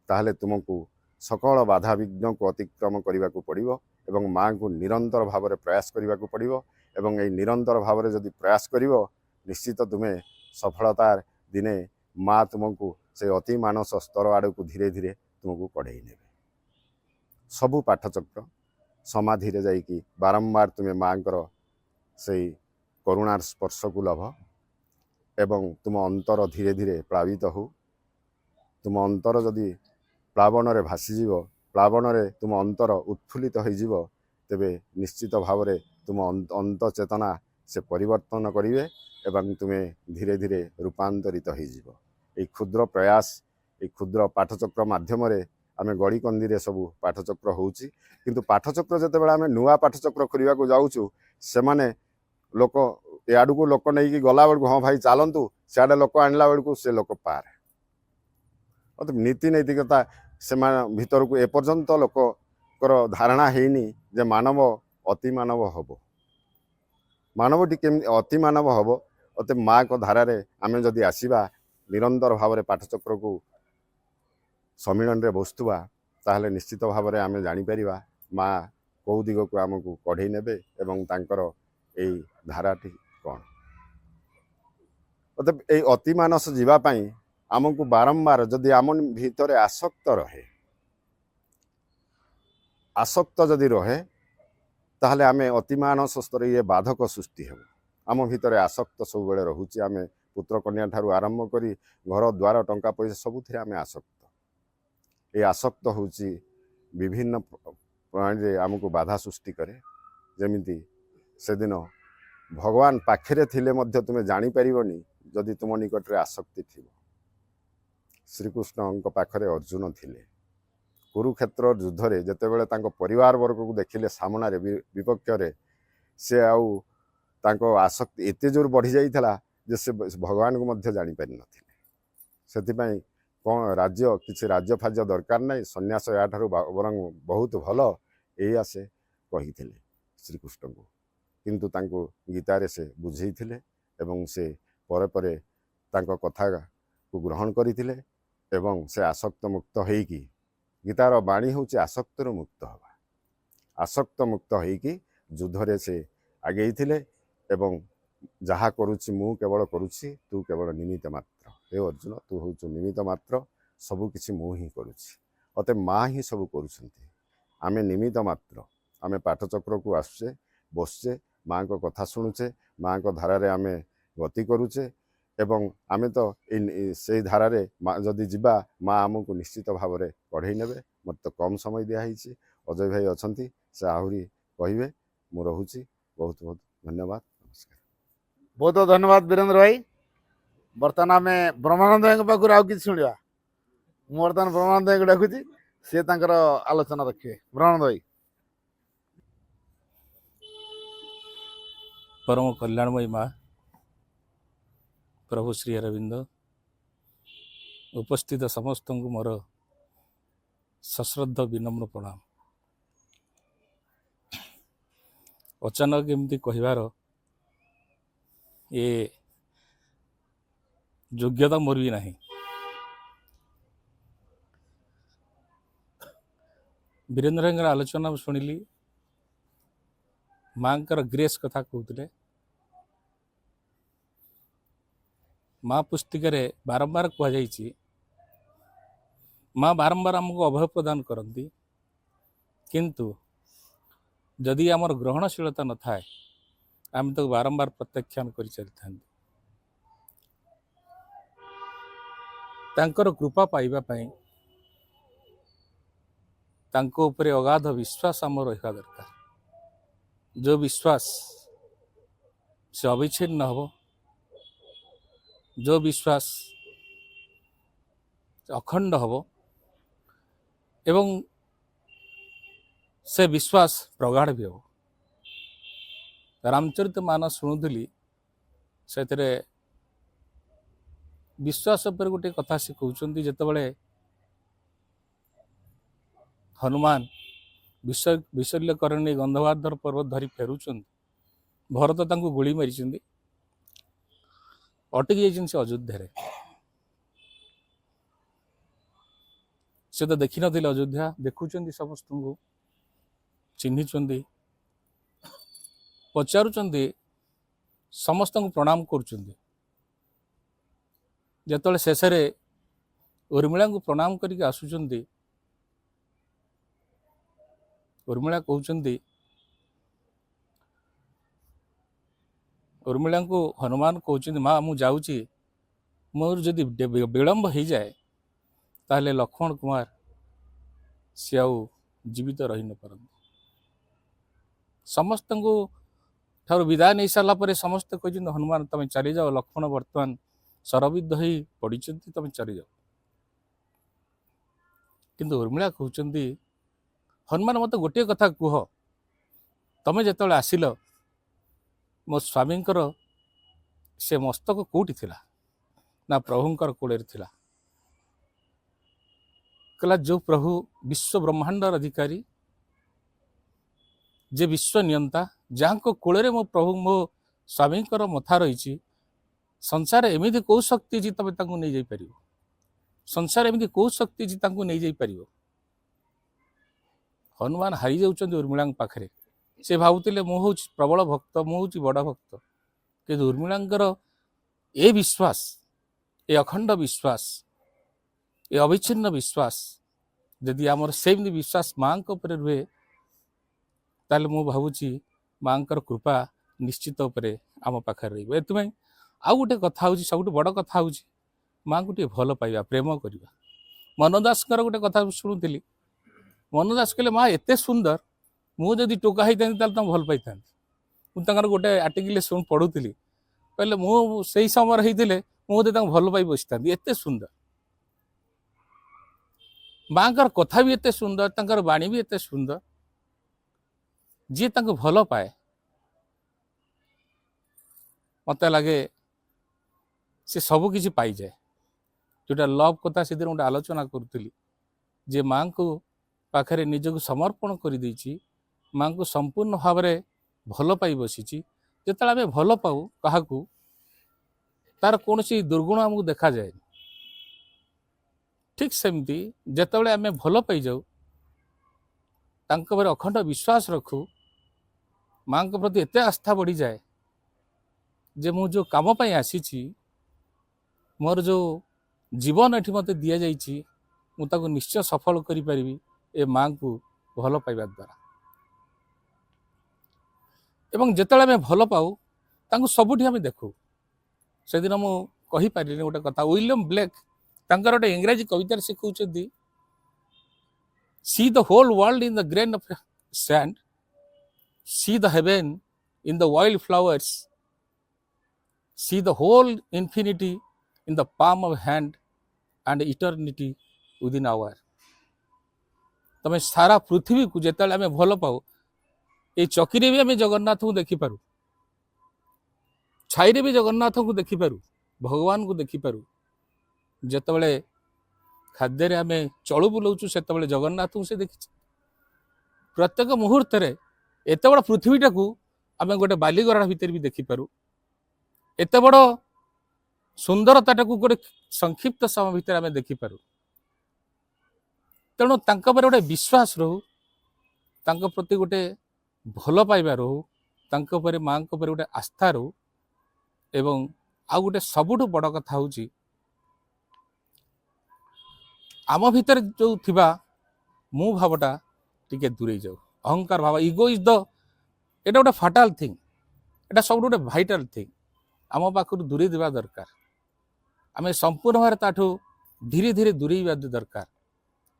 ତାହେଲେ ତୁମକୁ ସକଳ ବାଧାବିଘ୍ନକୁ ଅତିକ୍ରମ କରିବାକୁ ପଡ଼ିବ ଏବଂ ମାଆଙ୍କୁ ନିରନ୍ତର ଭାବରେ ପ୍ରୟାସ କରିବାକୁ ପଡ଼ିବ। ଏବଂ ଏଇ ନିରନ୍ତର ଭାବରେ ଯଦି ପ୍ରୟାସ କରିବ, ନିଶ୍ଚିତ ତୁମେ ସଫଳତାର ଦିନେ ମା ତୁମକୁ ସେ ଅତି ମାନସ ସ୍ତର ଆଡ଼କୁ ଧୀରେ ଧୀରେ ତୁମକୁ କଢ଼େଇ ନେବେ। ସବୁ ପାଠଚକ୍ର ସମାଧିରେ ଯାଇକି ବାରମ୍ବାର ତୁମେ ମାଆଙ୍କର ସେଇ କରୁଣାର ସ୍ପର୍ଶକୁ ଲଭ ଏବଂ ତୁମ ଅନ୍ତର ଧୀରେ ଧୀରେ ପ୍ଳାବିତ ହଉ। ତୁମ ଅନ୍ତର ଯଦି ପ୍ଳାବନରେ ଭାସିଯିବ, ପ୍ଳାବନରେ ତୁମ ଅନ୍ତର ଉତ୍ଫୁଲ୍ଲିତ ହୋଇଯିବ, ତେବେ ନିଶ୍ଚିତ ଭାବରେ ତୁମ ଅନ୍ତଚେତନା ସେ ପରିବର୍ତ୍ତନ କରିବେ ଏବଂ ତୁମେ ଧୀରେ ଧୀରେ ରୂପାନ୍ତରିତ ହୋଇଯିବ। এই କ୍ଷୁଦ୍ର ପ୍ରୟାସ, এই କ୍ଷୁଦ୍ର ପାଠଚକ୍ର ମାଧ୍ୟମରେ ଆମେ ଗଡ଼ିକନ୍ଦିରେ ସବୁ ପାଠଚକ୍ର ହେଉଛି। କିନ୍ତୁ ପାଠଚକ୍ର ଯେତେବେଳେ ଆମେ ନୂଆ ପାଠଚକ୍ର କରିବାକୁ ଯାଉଛୁ, ସେମାନେ ଲୋକ ଏଆଡ଼କୁ ଲୋକ ନେଇକି ଗଲାବେଳକୁ ହଁ ଭାଇ ଚାଲନ୍ତୁ, ସିଆଡ଼େ ଲୋକ ଆଣିଲା ବେଳକୁ ସେ ଲୋକ ପାର। ନୀତି ନୈତିକତା ସେମାନେ ଭିତରକୁ ଏପର୍ଯ୍ୟନ୍ତ ଲୋକଙ୍କର ଧାରଣା ହେଇନି ଯେ ମାନବ ଅତିମାନବ ହେବ। ମାନବଟି କେମିତି ଅତିମାନବ ହେବ? ଅତେ ମାଆଙ୍କ ଧାରାରେ ଆମେ ଯଦି ଆସିବା, ନିରନ୍ତର ଭାବରେ ପାଠଚକ୍ରକୁ ସମ୍ମିଳନୀରେ ବସୁଥିବା, ତାହେଲେ ନିଶ୍ଚିତ ଭାବରେ ଆମେ ଜାଣିପାରିବା ମା କେଉଁ ଦିଗକୁ ଆମକୁ କଢ଼େଇ ନେବେ ଏବଂ ତାଙ୍କର ଏଇ ଧାରାଟି କ'ଣ। ଅତଏବ ଏଇ ଅତିମାନସ ଯିବା ପାଇଁ ଆମକୁ ବାରମ୍ବାର ଯଦି ଆମ ଭିତରେ ଆସକ୍ତ ଯଦି ରହେ ତାହେଲେ ଆମେ ଅତିମାନସ ସ୍ତରରେ ଇଏ ବାଧକ ସୃଷ୍ଟି ହେବ। ଆମ ଭିତରେ ଆସକ୍ତ ସବୁବେଳେ ରହୁଛି। ଆମେ ପୁତ୍ରକନ୍ୟା ଠାରୁ ଆରମ୍ଭ କରି ଘର ଦ୍ୱାର, ଟଙ୍କା ପଇସା ସବୁଥିରେ ଆମେ ଆସକ୍ତ। ଏ ଆସକ୍ତ ହେଉଛି ବିଭିନ୍ନ ପ୍ରଣାଳୀରେ ଆମକୁ ବାଧା ସୃଷ୍ଟି କରେ। ଯେମିତି ସେଦିନ ଭଗବାନ ପାଖରେ ଥିଲେ ମଧ୍ୟ ତୁମେ ଜାଣିପାରିବନି ଯଦି ତୁମ ନିକଟରେ ଆସକ୍ତି ଥିବ। ଶ୍ରୀକୃଷ୍ଣଙ୍କ ପାଖରେ ଅର୍ଜୁନ ଥିଲେ। କୁରୁକ୍ଷେତ୍ର ଯୁଦ୍ଧରେ ଯେତେବେଳେ ତାଙ୍କ ପରିବାର ବର୍ଗକୁ ଦେଖିଲେ ସାମନାରେ, ବିପକ୍ଷରେ, ସେ ଆଉ ତାଙ୍କ ଆସକ୍ତି ଏତେ ଜୋର ବଢ଼ିଯାଇଥିଲା ଯେ ସେ ଭଗବାନଙ୍କୁ ମଧ୍ୟ ଜାଣିପାରିନଥିଲେ। ସେଥିପାଇଁ କ'ଣ କିଛି ରାଜ୍ୟ ଫାଜ୍ୟ ଦରକାର ନାହିଁ, ସନ୍ନ୍ୟାସ ଏହାଠାରୁ ବରଂ ବହୁତ ଭଲ, ଏଇଆ ସେ କହିଥିଲେ ଶ୍ରୀକୃଷ୍ଣଙ୍କୁ। କିନ୍ତୁ ତାଙ୍କୁ ଗୀତାରେ ସେ ବୁଝେଇଥିଲେ ଏବଂ ସେ ପରେ ପରେ ତାଙ୍କ କଥାକୁ ଗ୍ରହଣ କରିଥିଲେ ଏବଂ ସେ ଆସକ୍ତ ମୁକ୍ତ ହେଇକି, ଗୀତାର ବାଣୀ ହେଉଛି ଆସକ୍ତରୁ ମୁକ୍ତ ହେବା। ଆସକ୍ତ ମୁକ୍ତ ହେଇକି ଯୁଦ୍ଧରେ ସେ ଆଗେଇଥିଲେ ଏବଂ ଯାହା କରୁଛି ମୁଁ କେବଳ କରୁଛି, ତୁ କେବଳ ନିମିତ୍ତ ମାତ୍ର। ହେ ଅର୍ଜୁନ, ତୁ ହେଉଛୁ ନିମିତ୍ତ ମାତ୍ର, ସବୁ କିଛି ମୁଁ ହିଁ କରୁଛି, ଅତେ ମା ହିଁ ସବୁ କରୁଛନ୍ତି। ଆମେ ନିମିତ୍ତ ମାତ୍ର। ଆମେ ପାଠଚକ୍ରକୁ ଆସୁଛେ, ବସୁଛେ, ମାଆଙ୍କ କଥା ଶୁଣୁଛେ, ମାଆଙ୍କ ଧାରାରେ ଆମେ ଗତି କରୁଛେ ଏବଂ ଆମେ ତ ସେଇ ଧାରାରେ ଯଦି ଯିବା, ମା ଆମକୁ ନିଶ୍ଚିତ ଭାବରେ କଢ଼େଇ ନେବେ। ମୋତେ ତ କମ୍ ସମୟ ଦିଆହେଇଛି, ଅଜୟ ଭାଇ ଅଛନ୍ତି, ସେ ଆହୁରି କହିବେ। ମୁଁ ରହୁଛି। ବହୁତ ବହୁତ ଧନ୍ୟବାଦ। ନମସ୍କାର। ବହୁତ ବହୁତ ଧନ୍ୟବାଦ ବୀରେନ୍ଦ୍ର ଭାଇ। ବର୍ତ୍ତମାନ ଆମେ ବ୍ରହ୍ମାନନ୍ଦ ଭାଇଙ୍କ ପାଖରୁ ଆଉ କିଛି ଶୁଣିବା। ମୁଁ ବର୍ତ୍ତମାନ ବ୍ରହ୍ମାନନ୍ଦ ଭାଇଙ୍କୁ ଡାକୁଛି, ସିଏ ତାଙ୍କର ଆଲୋଚନା ରଖିବେ। ବ୍ରହ୍ମାନନ୍ଦ ଭାଇ। परम कल्याणमयी माँ प्रभु श्री अरविंद उपस्थित समस्त को मोर सश्रद्ध विनम्र प्रणाम। अचानक एमती कहबार ये योग्यता मोर भी नहीं। वीरेन्द्र आलोचना शुणिली, माँ ग्रेस कथा कहते। माँ पुस्तिका बारंबार कहुई, माँ बारंबार आमको अभय प्रदान करती, किंतु जदि आमर ग्रहणशीलता न थाए आम तो बारंबार प्रत्याख्यान कर चली था। तांकर कृपा पाइबा पई तांको उपरे अगाध विश्वास आम रहा दरकार। जो विश्वास से अविच्छिन्न हम, जो विश्वास अखंड हम एवं से विश्वास प्रगाढ़ भी हो। रामचरित मानस शुणुली, से विश्वास पर गोटे कथा से कहते, जितेबाला हनुमान विशल्यकरणी गंधवाधर पर्वत धरी फेरुंट, भरत तांको गुली मारी अटकी जाइए अयोध्या। से तो देखी नथिले अयोध्या, देखुंट समस्त को चिन्हिंट, पचारुंट, समस्त को प्रणाम करुँच। जिते शेष उर्मिला को प्रणाम करके आसुंच, उर्मिला कहते, उर्मिला को हनुमान कहते, माँ मु जाऊँगी, मोर जदि विलंब हो जाए ताहले लक्ष्मण कुमार सी आउ जीवित रही न पारन। समस्त को ठार विदाय नहीं सारा पर समस्त कहते, हनुमान तुम चली जाओ, लक्ष्मण वर्तमान शरबिद्ध हो पड़ी, तुम चली जाओ। किंतु उर्मिला कहते, हनुमान मत गोटे कथा कह, तुम जो आसिल मो स्वामी से मस्तक कौटी थिला ना प्रभुंकर कोड़े थिला। कहला जो प्रभु विश्व ब्रह्मांडर अधिकारी, जे विश्व नियंता, जहाँ को कोड़े मो प्रभु मो स्वामी मथा रही, संसार एमती कौ शक्ति जी तबे तांको नहीं जाई परिबो, संसार एमती कौ शक्ति जी तांको नहीं जाई परिबो। हनुमान हारी जाउछन उर्मिला पाखरे। से भावुतिले मु हूँ प्रबल भक्त, मु हूँ बड़ भक्त, कि उर्मिलांकर ए विश्वास, ए अखंड विश्वास, ए अविच्छिन्न विश्वास यदि आमर सेमती विश्वास माँ उपर रुहे, ताले मु भावुची माँकर कृपा निश्चित उपरे आम पाखे रही। एथि आउ गोटे कथा हूँ, सब बड़ कथा हूँ माँ को भल पाइबा, प्रेम करवा। मनदास गोटे कथा शुणुली, मनदास कहले माँ एते सुंदर, मुझे टोका होता तुम भल पाई था। मुझे गोटे आर्टिकल शुण पढ़ुली, कहले मुझे समय होते मुझे भल पाई बसी था, एते सुंदर। माँ कथा भी एते सुंदर, तंकर बाणी भी एते सुंदर, जी तांको भल पाए मत लगे से सबकि पाई जाए। जोटा लव कथा से गोटे आलोचना करुली, जे माँ को पाखरे निजक समर्पण कर देछि, माँ को संपूर्ण भाव में भल पाई बसी। जिते आम भल पाऊ क्या तार कौन सी दुर्गुण आमको देखा जाए, ठीक सेमती जिते आम भल पाई जाऊ तांको पर अखंड विश्वास रखू, माँ को प्रति एते आस्था बढ़ी जाए ଯେ ମୁଁ ଯେଉଁ କାମ ପାଇଁ ଆସିଛି, ମୋର ଯେଉଁ ଜୀବନ ଏଠି ମୋତେ ଦିଆଯାଇଛି, ମୁଁ ତାକୁ ନିଶ୍ଚୟ ସଫଳ କରିପାରିବି ଏ ମାଆଙ୍କୁ ଭଲ ପାଇବା ଦ୍ୱାରା। ଏବଂ ଯେତେବେଳେ ଆମେ ଭଲ ପାଉ ତାଙ୍କୁ ସବୁଠି ଆମେ ଦେଖୁ। ସେଦିନ ମୁଁ କହିପାରିଲିନି ଗୋଟେ କଥା, ୱିଲିୟମ ବ୍ଲେକ୍ ତାଙ୍କର ଗୋଟେ ଇଂରାଜୀ କବିତାରେ ସେ କହୁଛନ୍ତି, see the whole world in the grain of sand, see the heaven in the wild flowers, see the whole infinity in the palm of hand and eternity within hour. ତମେ ସାରା ପୃଥିବୀକୁ ଯେତେବେଳେ ଆମେ ଭଲ ପାଉ, এই ଚକିରେ ବି ଆମେ ଜଗନ୍ନାଥଙ୍କୁ ଦେଖିପାରୁ, ଛାଇରେ ବି ଜଗନ୍ନାଥଙ୍କୁ ଦେଖିପାରୁ, ଭଗବାନଙ୍କୁ ଦେଖିପାରୁ। ଯେତେବେଳେ ଖାଦ୍ୟରେ ଆମେ ଚଳୁ ବୁଲଉଛୁ ସେତେବେଳେ ଜଗନ୍ନାଥଙ୍କୁ ସେ ଦେଖିଛି। ପ୍ରତ୍ୟେକ ମୁହୂର୍ତ୍ତରେ ଏତେ ବଡ଼ ପୃଥିବୀଟାକୁ ଆମେ ଗୋଟେ ବାଲିଗରା ଭିତରେ ବି ଦେଖିପାରୁ। ଏତେ ବଡ଼ ସୁନ୍ଦରତାଟାକୁ ଗୋଟେ ସଂକ୍ଷିପ୍ତ ସମୟ ଭିତରେ ଆମେ ଦେଖିପାରୁ। ତେଣୁ ତାଙ୍କ ଉପରେ ଗୋଟେ ବିଶ୍ୱାସ ରହୁ, ତାଙ୍କ ପ୍ରତି ଗୋଟେ ଭଲ ପାଇବା ରହୁ, ତାଙ୍କ ଉପରେ ମାଆଙ୍କ ଉପରେ ଗୋଟେ ଆସ୍ଥା ରହୁ। ଏବଂ ଆଉ ଗୋଟେ ସବୁଠୁ ବଡ଼ କଥା ହେଉଛି, ଆମ ଭିତରେ ଯେଉଁ ଥିବା ମୁଁ ଭାବଟା ଟିକେ ଦୂରେଇ ଯାଉ। ଅହଙ୍କାର ଭାବ, ଇଗୋ ଇଜ୍ ଦ, ଏଇଟା ଗୋଟେ ଫାଟାଲ ଥିଙ୍ଗ, ଏଇଟା ସବୁଠୁ ଗୋଟେ ଭାଇଟାଲ ଥିଙ୍ଗ। ଆମ ପାଖରୁ ଦୂରେଇ ଦେବା ଦରକାର। ଆମେ ସମ୍ପୂର୍ଣ୍ଣ ଭାବରେ ତାଠୁ ଧୀରେ ଧୀରେ ଦୂରେଇବା ଦରକାର।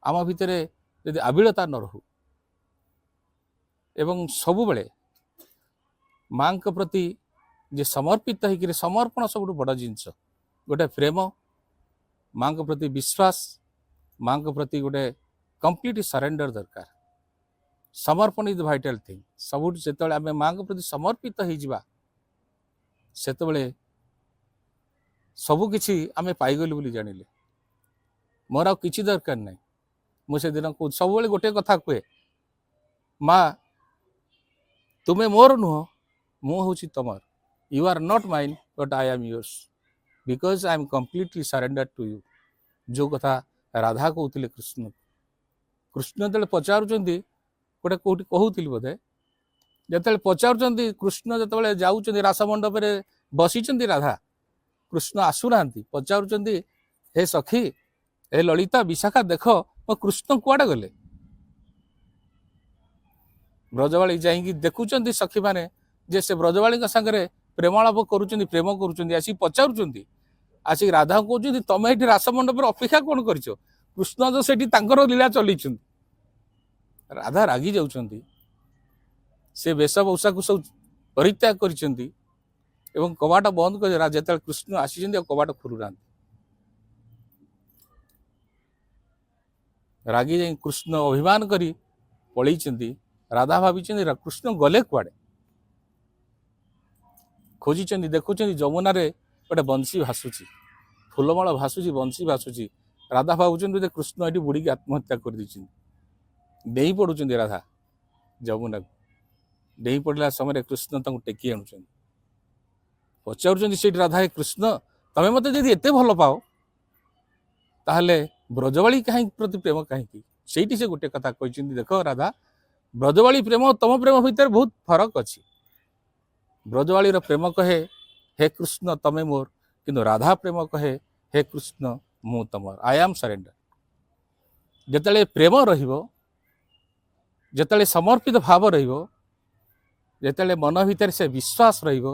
ଆମ ଭିତରେ ଯଦି ଆବିଳତା ନ ରହୁ ଏବଂ ସବୁବେଳେ ମାଆଙ୍କ ପ୍ରତି ଯେ ସମର୍ପିତ ହେଇକିରି, ସମର୍ପଣ ସବୁଠୁ ବଡ଼ ଜିନିଷ, ଗୋଟେ ପ୍ରେମ, ମାଆଙ୍କ ପ୍ରତି ବିଶ୍ୱାସ, ମାଆଙ୍କ ପ୍ରତି ଗୋଟେ କମ୍ପ୍ଲିଟ ସରେଣ୍ଡର ଦରକାର। ସମର୍ପଣ ଇଜ୍ ଦ ଭାଇଟାଲ ଥିଙ୍ଗ। ସବୁଠୁ ଯେତେବେଳେ ଆମେ ମାଆଙ୍କ ପ୍ରତି ସମର୍ପିତ ହେଇଯିବା, ସେତେବେଳେ ସବୁକିଛି ଆମେ ପାଇଗଲୁ ବୋଲି ଜାଣିଲେ, ମୋର ଆଉ କିଛି ଦରକାର ନାହିଁ। ମୁଁ ସେଦିନ ସବୁବେଳେ ଗୋଟେ କଥା କୁହେ, ମା ତୁମେ ମୋର ନୁହଁ, ମୁଁ ହେଉଛି ତମର। You are not mine but I am yours because I am completely surrender to you. ଯେଉଁ କଥା ରାଧା କହୁଥିଲେ କୃଷ୍ଣକୁ। କୃଷ୍ଣ ଯେତେବେଳେ ପଚାରୁଛନ୍ତି, ଗୋଟେ କୋଉଠି କହୁଥିଲି ବୋଧେ, ଯେତେବେଳେ ପଚାରୁଛନ୍ତି, କୃଷ୍ଣ ଯେତେବେଳେ ଯାଉଛନ୍ତି ରାସମଣ୍ଡପରେ ବସିଛନ୍ତି ରାଧା, କୃଷ୍ଣ ଆସୁନାହାନ୍ତି, ପଚାରୁଛନ୍ତି, ହେ ସଖୀ, ହେ ଲଳିତା, ବିଶାଖା, ଦେଖ ମୋ କୃଷ୍ଣ କୁଆଡ଼େ ଗଲେ? ବ୍ରଜବାଳୀ ଯାଇକି ଦେଖୁଛନ୍ତି ସଖୀମାନେ ଯେ ସେ ବ୍ରଜବାଳୀଙ୍କ ସାଙ୍ଗରେ ପ୍ରେମାଳାପ କରୁଛନ୍ତି, ପ୍ରେମ କରୁଛନ୍ତି। ଆସିକି ପଚାରୁଛନ୍ତି, ଆସିକି ରାଧାଙ୍କୁ କହୁଛନ୍ତି, ତମେ ଏଠି ରାସମଣ୍ଡପରେ ଅପେକ୍ଷା କ'ଣ କରିଛ? କୃଷ୍ଣ ତ ସେଠି ତାଙ୍କର ଲୀଳା ଚଲେଇଛନ୍ତି। ରାଧା ରାଗି ଯାଉଛନ୍ତି, ସେ ବେଶ ପୋଷାକୁ ସବୁ ପରିତ୍ୟାଗ କରିଛନ୍ତି ଏବଂ କବାଟ ବନ୍ଦ କରି, ଯେତେବେଳେ କୃଷ୍ଣ ଆସିଛନ୍ତି ଆଉ କବାଟ ଖୋଲୁନାହାନ୍ତି। ରାଗି ଯାଇ କୃଷ୍ଣ ଅଭିମାନ କରି ପଳେଇଛନ୍ତି। ରାଧା ଭାବିଛନ୍ତି କୃଷ୍ଣ ଗଲେ କୁଆଡ଼େ? ଖୋଜିଛନ୍ତି, ଦେଖୁଛନ୍ତି ଯମୁନାରେ ଗୋଟେ ବଂଶୀ ଭାସୁଛି, ଫୁଲମାଳ ଭାସୁଛି, ବଂଶୀ ଭାସୁଛି। ରାଧା ଭାବୁଛନ୍ତି ଯେ କୃଷ୍ଣ ଏଠି ବୁଡ଼ିକି ଆତ୍ମହତ୍ୟା କରିଦେଇଛନ୍ତି। ଡେଇଁ ପଡ଼ୁଛନ୍ତି ରାଧା ଯମୁନାକୁ। ଡେଇଁ ପଡ଼ିଲା ସମୟରେ କୃଷ୍ଣ ତାଙ୍କୁ ଟେକି ଆଣୁଛନ୍ତି। ପଚାରୁଛନ୍ତି ସେଇଠି ରାଧା, ହେ କୃଷ୍ଣ, ତମେ ମୋତେ ଯଦି ଏତେ ଭଲ ପାଅ, ତାହେଲେ ବ୍ରଜବାଳୀ କାହିଁକି ପ୍ରତି ପ୍ରେମ କାହିଁକି? ସେଇଠି ସେ ଗୋଟେ କଥା କହିଛନ୍ତି, ଦେଖ ରାଧା, ବ୍ରଜବାଳୀ ପ୍ରେମ ତମ ପ୍ରେମ ଭିତରେ ବହୁତ ଫରକ ଅଛି। ବ୍ରଜବାଳୀର ପ୍ରେମ କହେ, ହେ କୃଷ୍ଣ ତମେ ମୋର, କିନ୍ତୁ ରାଧା ପ୍ରେମ କହେ, ହେ କୃଷ୍ଣ ମୁଁ ତମର, ଆଇ ଆମ୍ ସରେଣ୍ଡର। ଯେତେବେଳେ ପ୍ରେମ ରହିବ, ଯେତେବେଳେ ସମର୍ପିତ ଭାବ ରହିବ, ଯେତେବେଳେ ମନ ଭିତରେ ସେ ବିଶ୍ୱାସ ରହିବ,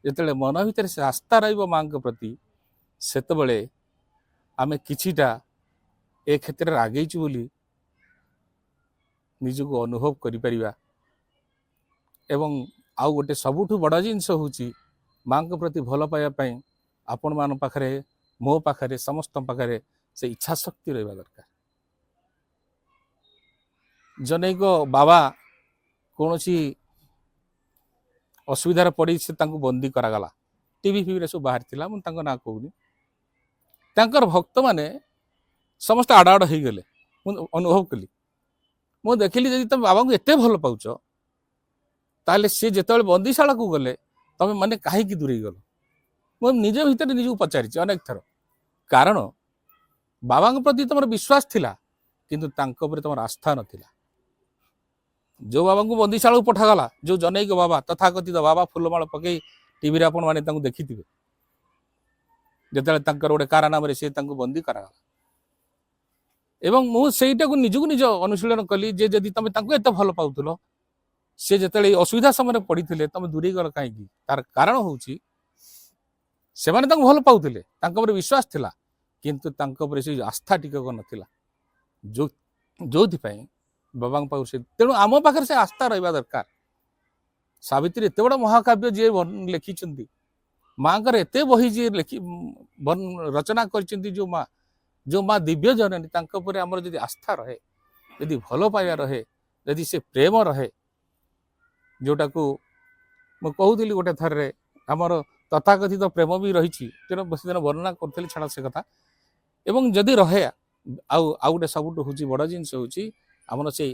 ଯେତେବେଳେ ମନ ଭିତରେ ସେ ଆସ୍ଥା ରହିବ ମାଆଙ୍କ ପ୍ରତି, ସେତେବେଳେ ଆମେ କିଛିଟା ଏ କ୍ଷେତ୍ରରେ ଆଗେଇଛୁ ବୋଲି ନିଜକୁ ଅନୁଭବ କରିପାରିବା। ଏବଂ ଆଉ ଗୋଟେ ସବୁଠୁ ବଡ଼ ଜିନିଷ ହେଉଛି, ମାଆଙ୍କ ପ୍ରତି ଭଲ ପାଇବା ପାଇଁ ଆପଣମାନଙ୍କ ପାଖରେ, ମୋ ପାଖରେ, ସମସ୍ତଙ୍କ ପାଖରେ ସେ ଇଚ୍ଛା ଶକ୍ତି ରହିବା ଦରକାର। ଜନୈକ ବାବା କୌଣସି ଅସୁବିଧାରେ ପଡ଼ି ସେ ତାଙ୍କୁ ବନ୍ଦୀ କରାଗଲା, ଟିଭି ଫିଭିରେ ସବୁ ବାହାରିଥିଲା, ମୁଁ ତାଙ୍କ ନାଁ କହୁନି। ତାଙ୍କର ଭକ୍ତମାନେ ସମସ୍ତେ ଆଡ଼ ହେଇଗଲେ। ମୁଁ ଅନୁଭବ କଲି, ମୁଁ ଦେଖିଲି, ଯଦି ତମେ ବାବାଙ୍କୁ ଏତେ ଭଲ ପାଉଛ, ତାହେଲେ ସେ ଯେତେବେଳେ ବନ୍ଦୀଶାଳାକୁ ଗଲେ, ତମେ ମାନେ କାହିଁକି ଦୂରେଇ ଗଲ? ମୁଁ ନିଜ ଭିତରେ ନିଜକୁ ପଚାରିଛି ଅନେକ ଥର। କାରଣ ବାବାଙ୍କ ପ୍ରତି ତମର ବିଶ୍ୱାସ ଥିଲା, କିନ୍ତୁ ତାଙ୍କ ଉପରେ ତମର ଆସ୍ଥା ନଥିଲା। ଯେଉଁ ବାବାଙ୍କୁ ବନ୍ଦୀଶାଳାକୁ ପଠାଗଲା, ଯେଉଁ ଜନୈକ ବାବା, ତଥାକଥିତ ବାବା, ଫୁଲମାଳ ପକେଇ टीवी आपण माने तांको देखिथिबे जेतेବେଳେ ତାଙ୍କର ଗୋଟେ କାରନାମାରେ ସେ ତାଙ୍କୁ ବନ୍ଦୀ କରାଗଲା ଏବଂ ମୁଁ ସେଇଟାକୁ ନିଜକୁ ନିଜ ଅନୁଶୀଳନ କଲି ଯେ ଯଦି ତମେ ତାଙ୍କୁ ଏତେ ଭଲ ପାଉଥିଲ ସେ ଯେତେବେଳେ ଅସୁବିଧା ସମୟରେ ପଡ଼ିଥିଲେ ତମେ ଦୂରେଇ ଗଲ କାହିଁକି ତାର କାରଣ ହେଉଛି ସେମାନେ ତାଙ୍କୁ ଭଲ ପାଉଥିଲେ ତାଙ୍କ ଉପରେ ବିଶ୍ୱାସ ଥିଲା କିନ୍ତୁ ତାଙ୍କ ଉପରେ ସେ ଆସ୍ଥା ଟିକକ ନଥିଲା ଯୋଉଥିପାଇଁ ବାବାଙ୍କ ପାଖରୁ ସେ ତେଣୁ ଆମ ପାଖରେ ସେ ଆସ୍ଥା ରହିବା ଦରକାର ସାବିତ୍ରୀ ଏତେ ବଡ଼ ମହାକାବ୍ୟ ଯିଏ ଲେଖିଛନ୍ତି ମାଙ୍କର ଏତେ ବହି ଯିଏ ରଚନା କରିଛନ୍ତି ଯୋଉ ମା ଦିବ୍ୟ ଜନନୀ ତାଙ୍କ ଉପରେ ଆମର ଯଦି ଆସ୍ଥା ରହେ ଯଦି ଭଲ ପାଇବା ରହେ ଯଦି ସେ ପ୍ରେମ ରହେ ଯୋଉଟାକୁ ମୁଁ କହୁଥିଲି ଗୋଟେ ଥରରେ ଆମର ତଥାକଥିତ ପ୍ରେମ ବି ରହିଛି ତେଣୁ ସେଦିନ ବର୍ଣ୍ଣନା କରୁଥିଲି ଛାଡ଼ ସେ କଥା ଏବଂ ଯଦି ରହେ ଆଉ ଗୋଟେ ସବୁଠୁ ହେଉଛି ବଡ଼ ଜିନିଷ ହେଉଛି ଆମର ସେଇ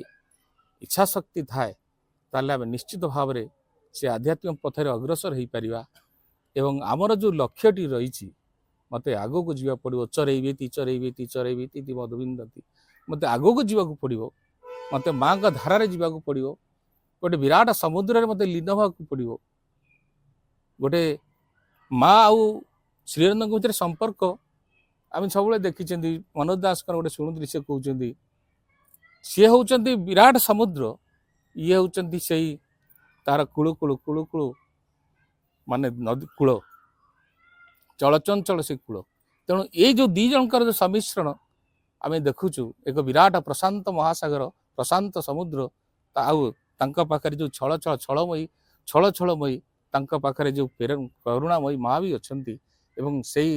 ଇଚ୍ଛା ଶକ୍ତି ଥାଏ ତାହେଲେ ଆମେ ନିଶ୍ଚିତ ଭାବରେ ସେ ଆଧ୍ୟାତ୍ମିକ ପଥରେ ଅଗ୍ରସର ହେଇପାରିବା ଏବଂ ଆମର ଯେଉଁ ଲକ୍ଷ୍ୟଟି ରହିଛି ମୋତେ ଆଗକୁ ଯିବାକୁ ପଡ଼ିବ ଚରେଇବେତି ମଧୁବିନ୍ଦତି ମୋତେ ଆଗକୁ ଯିବାକୁ ପଡ଼ିବ ମୋତେ ମାଙ୍କ ଧାରାରେ ଯିବାକୁ ପଡ଼ିବ ଗୋଟେ ବିରାଟ ସମୁଦ୍ରରେ ମୋତେ ଲୀନ ହେବାକୁ ପଡ଼ିବ ଗୋଟେ ମା ଆଉ ଶ୍ରୀଅରବିନ୍ଦଙ୍କ ଭିତରେ ସମ୍ପର୍କ ଆମେ ସବୁବେଳେ ଦେଖିଛନ୍ତି ମନୋଜ ଦାସଙ୍କର ଗୋଟେ ଶୁଣୁଥିଲି ସେ କହୁଛନ୍ତି ସିଏ ହେଉଛନ୍ତି ବିରାଟ ସମୁଦ୍ର ଇଏ ହେଉଛନ୍ତି ସେଇ ତାର କୂଳ ମାନେ ନଦୀ କୂଳ ଚଳଚଞ୍ଚଳ ସେ କୂଳ ତେଣୁ ଏଇ ଯେଉଁ ଦୁଇ ଜଣଙ୍କର ଯେଉଁ ସମ୍ମିଶ୍ରଣ ଆମେ ଦେଖୁଛୁ ଏକ ବିରାଟ ପ୍ରଶାନ୍ତ ମହାସାଗର ପ୍ରଶାନ୍ତ ସମୁଦ୍ର ଆଉ ତାଙ୍କ ପାଖରେ ଯେଉଁ ଛଳମୟୀ ତାଙ୍କ ପାଖରେ ଯେଉଁ କରୁଣାମୟୀ ମା ବି ଅଛନ୍ତି ଏବଂ ସେଇ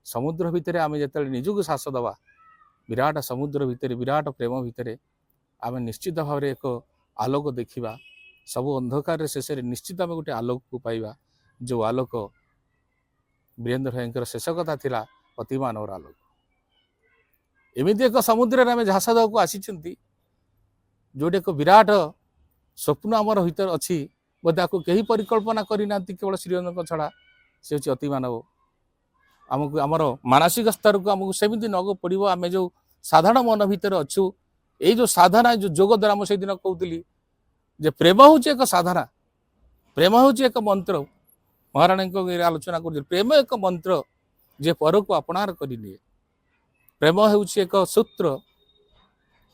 ସମୁଦ୍ର ଭିତରେ ଆମେ ଯେତେବେଳେ ନିଜକୁ ଶ୍ୱାସ ଦେବା ବିରାଟ ସମୁଦ୍ର ଭିତରେ ବିରାଟ ପ୍ରେମ ଭିତରେ ଆମେ ନିଶ୍ଚିତ ଭାବରେ ଏକ ଆଲୋକ ଦେଖିବା ସବୁ ଅନ୍ଧକାରରେ ଶେଷରେ ନିଶ୍ଚିତ ଆମେ ଗୋଟେ ଆଲୋକକୁ ପାଇବା ଯେଉଁ ଆଲୋକ ବୀରେନ୍ଦ୍ର ଭାଇଙ୍କର ଶେଷ କଥା ଥିଲା ଅତିମାନବର ଆଲୋକ ଏମିତି ଏକ ସମୁଦ୍ରରେ ଆମେ ଝାସ ଦେବାକୁ ଆସିଛନ୍ତି ଯୋଉଠି ଏକ ବିରାଟ ସ୍ୱପ୍ନ ଆମର ଭିତରେ ଅଛି ବୋଧେ ତାକୁ କେହି ପରିକଳ୍ପନା କରିନାହାନ୍ତି କେବଳ ଶ୍ରୀଅରବିନ୍ଦଙ୍କ ଛଡ଼ା ସେ ହେଉଛି ଅତିମାନବ ଆମକୁ ଆମର ମାନସିକ ସ୍ତରକୁ ଆମକୁ ସେମିତି ନେବାକୁ ପଡ଼ିବ ଆମେ ଯେଉଁ ସାଧାରଣ ମନ ଭିତରେ ଅଛୁ ଏଇ ଯେଉଁ ସାଧନା ଯେଉଁ ଯୋଗ ଦ୍ୱାରା ମୁଁ ସେଇଦିନ କହୁଥିଲି ଯେ ପ୍ରେମ ହେଉଛି ଏକ ସାଧନା ପ୍ରେମ ହେଉଛି ଏକ ମନ୍ତ୍ର ମହାରାଣୀଙ୍କ ଆଲୋଚନା କରୁଥିଲେ ପ୍ରେମ ଏକ ମନ୍ତ୍ର ଯିଏ ପରକୁ ଆପଣାର କରିନିଏ ପ୍ରେମ ହେଉଛି ଏକ ସୂତ୍ର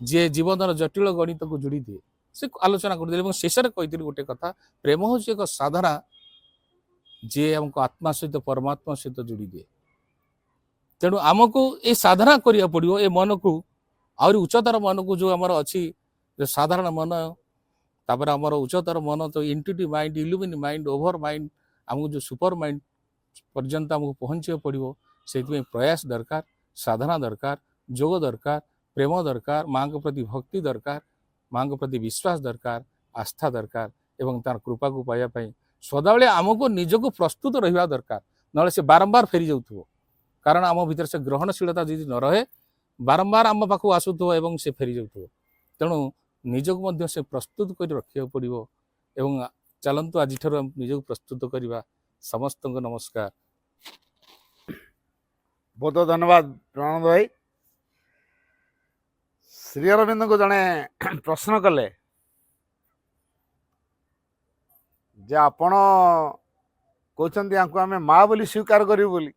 ଯିଏ ଜୀବନର ଜଟିଳ ଗଣିତକୁ ଯୋଡ଼ି ଦିଏ ସେ ଆଲୋଚନା କରୁଥିଲେ ଏବଂ ଶେଷରେ କହିଥିଲି ଗୋଟେ କଥା ପ୍ରେମ ହେଉଛି ଏକ ସାଧନା ଯିଏ ଆମକୁ ଆତ୍ମା ସହିତ ପରମାତ୍ମା ସହିତ ଯୋଡ଼ି ଦିଏ ତେଣୁ ଆମକୁ ଏ ସାଧନା କରିବାକୁ ପଡ଼ିବ ଏ ମନକୁ ଆହୁରି ଉଚ୍ଚତର ମନକୁ ଯେଉଁ ଆମର ଅଛି ଯେଉଁ ସାଧାରଣ ମନ ତାପରେ ଆମର ଉଚ୍ଚତର ମନ ତ intuitive mind illumined mind overmind ଆମକୁ ଯେଉଁ ସୁପର ମାଇଣ୍ଡ ପର୍ଯ୍ୟନ୍ତ ଆମକୁ ପହଞ୍ଚିବାକୁ ପଡ଼ିବ ସେଇଥିପାଇଁ ପ୍ରୟାସ ଦରକାର ସାଧନା ଦରକାର ଯୋଗ ଦରକାର ପ୍ରେମ ଦରକାର ମାଙ୍କ ପ୍ରତି ଭକ୍ତି ଦରକାର ମାଙ୍କ ପ୍ରତି ବିଶ୍ୱାସ ଦରକାର ଆସ୍ଥା ଦରକାର ଏବଂ ତାର କୃପାକୁ ପାଇବା ପାଇଁ ସଦାବେଳେ ଆମକୁ ନିଜକୁ ପ୍ରସ୍ତୁତ ରହିବା ଦରକାର ନହେଲେ ସେ ବାରମ୍ବାର ଫେରି ଯାଉଥିବ କାରଣ ଆମ ଭିତରେ ସେ ଗ୍ରହଣଶୀଳତା ଯଦି ନ ରହେ ବାରମ୍ବାର ଆମ ପାଖକୁ ଆସୁଥିବ ଏବଂ ସେ ଫେରି ଯାଉଥିବ ତେଣୁ ନିଜକୁ ମଧ୍ୟ ସେ ପ୍ରସ୍ତୁତ କରି ରଖିବାକୁ ପଡ଼ିବ ଏବଂ ଚାଲନ୍ତୁ ଆଜିଠାରୁ ଆମେ ନିଜକୁ ପ୍ରସ୍ତୁତ କରିବା ସମସ୍ତଙ୍କୁ ନମସ୍କାର ବହୁତ ଧନ୍ୟବାଦ ପ୍ରଣନ୍ଦ ଭାଇ ଶ୍ରୀଅରବିନ୍ଦଙ୍କୁ ଜଣେ ପ୍ରଶ୍ନ କଲେ ଯେ ଆପଣ କହୁଛନ୍ତି ୟାଙ୍କୁ ଆମେ ମା ବୋଲି ସ୍ୱୀକାର କରିବୁ ବୋଲି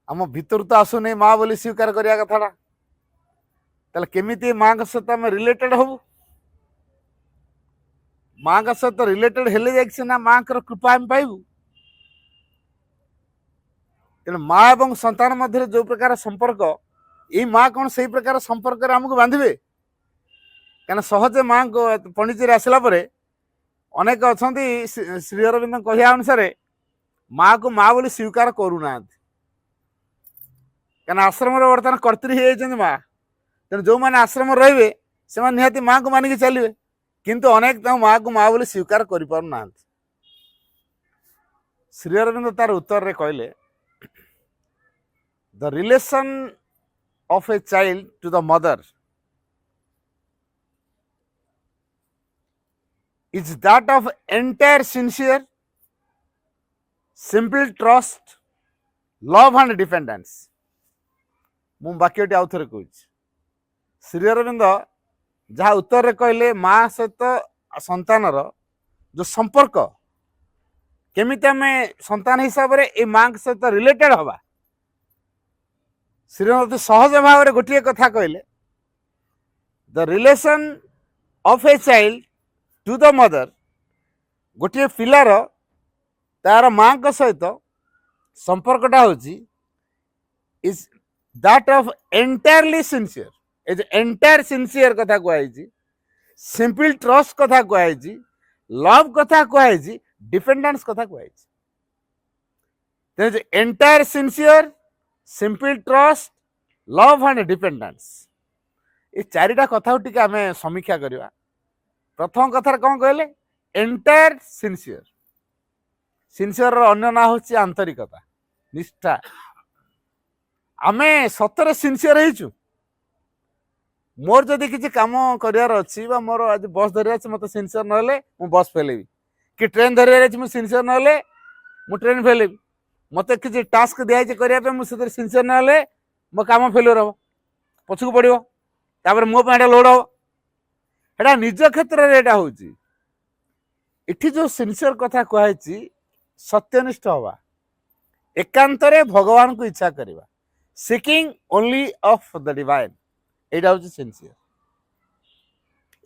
ଆମ ଭିତରୁ ତ ଆସୁନି ମା ବୋଲି ସ୍ୱୀକାର କରିବା କଥାଟା ତାହେଲେ କେମିତି ମାଙ୍କ ସହିତ ଆମେ ରିଲେଟେଡ୍ ହବୁ ମାଙ୍କ ସହିତ ରିଲେଟେଡ୍ ହେଲେ ଯାଇକି ସିନା ମାଙ୍କର କୃପା ଆମେ ପାଇବୁ ତେଣୁ ମା ଏବଂ ସନ୍ତାନ ମଧ୍ୟରେ ଯେଉଁ ପ୍ରକାର ସମ୍ପର୍କ ଏଇ ମା କ'ଣ ସେଇ ପ୍ରକାର ସମ୍ପର୍କରେ ଆମକୁ ବାନ୍ଧିବେ କାରଣ ସହଜେ ମାଙ୍କ ପଣ୍ଡିଚେରୀ ଆସିଲା ପରେ ଅନେକ ଅଛନ୍ତି ଶ୍ରୀଅରବିନ୍ଦଙ୍କ କହିବା ଅନୁସାରେ ମାକୁ ମା ବୋଲି ସ୍ୱୀକାର କରୁନାହାନ୍ତି କାରଣ ଆଶ୍ରମରେ ବର୍ତ୍ତମାନ କର୍ତ୍ରୀ ହେଇଯାଇଛନ୍ତି ମା ତେଣୁ ଯେଉଁମାନେ ଆଶ୍ରମରେ ରହିବେ ସେମାନେ ନିହାତି ମାଙ୍କୁ ମାନିକି ଚାଲିବେ କିନ୍ତୁ ଅନେକ ତାଙ୍କ ମାକୁ ମା ବୋଲି ସ୍ୱୀକାର କରିପାରୁନାହାନ୍ତି ଶ୍ରୀଅରବିନ୍ଦ ତାର ଉତ୍ତରରେ କହିଲେ ଦ relation of a child to the mother is that of entire sincere simple trust love and dependence ମୁଁ ବାକ୍ୟଟି ଆଉ ଥରେ କହୁଛି ଶ୍ରୀଅରବିନ୍ଦ ଯାହା ଉତ୍ତରରେ କହିଲେ ମା ସହିତ ସନ୍ତାନର ଯେଉଁ ସମ୍ପର୍କ केमिति आमे संतान हिसाब रे ए मां सहित रिलेटेड हवा श्रीमती सहज भाव में गोटे कथा कहले the relation of a child to the mother गोटे पिलार तार मां सहित संपर्कटा होची is that of entirely sincere a जो एंटायर सिंसियर कथा कहै सिंपल ट्रस्ट कथा कहै लव कथा कहै डिपेंडेंस कथा कहै तेज entire sincere simple trust love and dependence ये चारिटा कथा टी आम समीक्षा करवा प्रथम कथार कौन कहले एंटायर सिंसियर सिंसियर अन्य ना हूँ आंतरिकता निष्ठा आमे सतरे सिंसियर हो मोर जदि किसी काम करार अच्छी मोर आज बस धर मत सिंसियर ना बस फेलेबी कि ट्रेन धर सिंसियर ना ट्रेन फेलेबी मत किसी टास्क दिखाई करने मुझे सिंसियर ना मो काम फेल्योर हम पछक पड़ो तापर मो पे लोड हम एटा निज क्षेत्र में एटा हूँ इठी जो सिंसियर कथा कहुई सत्यनिष्ठ हवा एकांतरे भगवान को इच्छा करवा seeking only of the divine एटा हूँ सिंसियर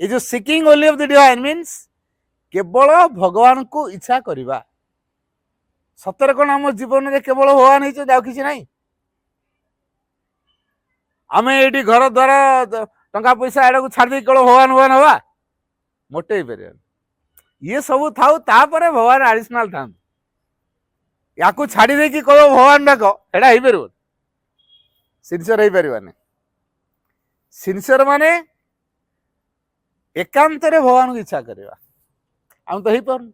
ये जो seeking only of the divine means केवल भगवान को इच्छा करवा सतर कौन आम जीवन में केवल भगवान हो कि नहीं आम ये घर द्वारा टंका पैसा एडा को छाड़ केवल भगवान भगवान हवा मोटे ही पार ये सब थाऊ तापर भगवान आडिशनाल था या छाड़ी दे कह भगवान डाक एटा हो पार सिंसियर हो पार सिंसियर माने एकांतरे भगवान को इच्छा करवा आम तो हो पार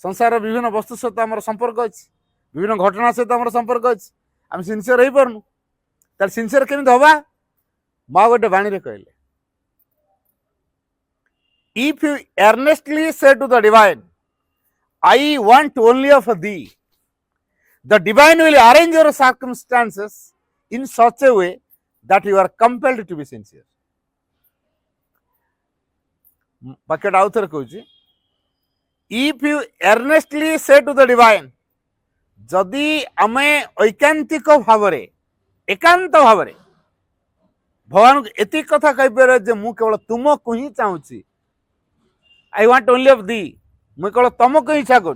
संसार विभिन्न वस्तु सहित आम संपर्क अच्छी विभिन्न घटना सहित आम संपर्क अच्छी आम सिंसियर हो पार्नु तार सिंसियर केमी हवा माँ गोटे बाणी कहले if you earnestly say to the divine I want only of thee the divine will arrange your circumstances in such a way that you are compelled to be sincere बाक्यटा आउ थे कहूँ if you earnestly say to the divine जदि आमे ऐकांतिक भाव एकांत भाव भगवान को एति कथा कहीपर जे मु केवल तुमको ही चाहूँगी I want only of thee मु केवल तुमको ही इच्छा कर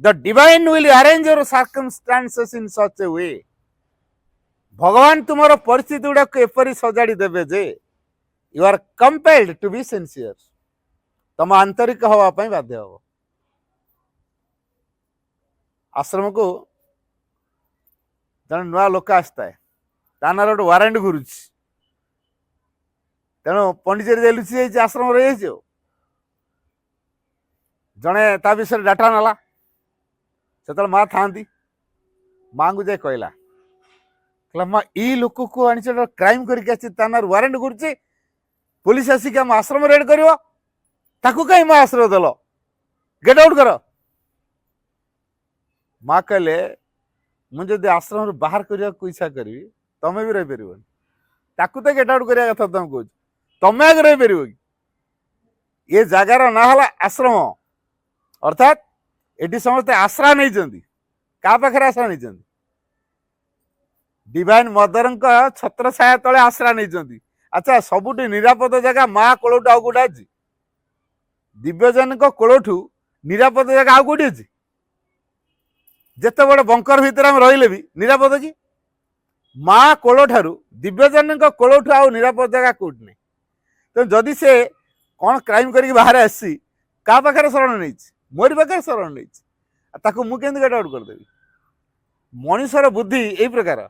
the divine will arrange your circumstances in such a way भगवान तुमर परिस्थिति गुड़ाक एपरी सजाड़ी देवे जे you are compelled to be sincere तुम आंतरिक हवाई बाध्य हम आश्रम को जन नुआ लोक आसता है तानार गोटे वारंट घुरुच तेणु पंडिचेरी लुचि आश्रम रही जड़े ता विषय डाटा नाला से माँ था माँ को जाए कहला माँ ई लोक को आनी क्राइम करके तानार वारंट घुरुचे पुलिस आसिक आम आश्रम रेड कर कहीं माँ आश्रय दल गेट आउट कर माँ कहले मुझे आश्रम बाहर करने को इच्छा करी तमें भी रही पार तो गेट आउट करवा कथा तुम कह तमें आगे रही पार कि ये जगार ना है आश्रम अर्थात ये समस्ते आश्रा नहीं क्या पाखे आश्रा नहीं डिवाइन मदर छत्र छाया तले आश्रा नहीं अच्छा सबुठ निरापद जगह माँ कोलठू आउ गोटे अच्छी दिव्यजन कोलठू निरापद जगह आउ कौटी अच्छी जिते बड़े बंकर भितर आम रही भी निरापद कि माँ कोल ठारू दिव्यजन कोलठू आउ निरापद जगह कौटी नहीं तो जदि से कौन क्राइम करके बाहर आसी क्या पाखे शरण नहीं मोरी पाखे शरण नहीं मुझे गेट आउट करदेवी मनीषर बुद्धि यही प्रकार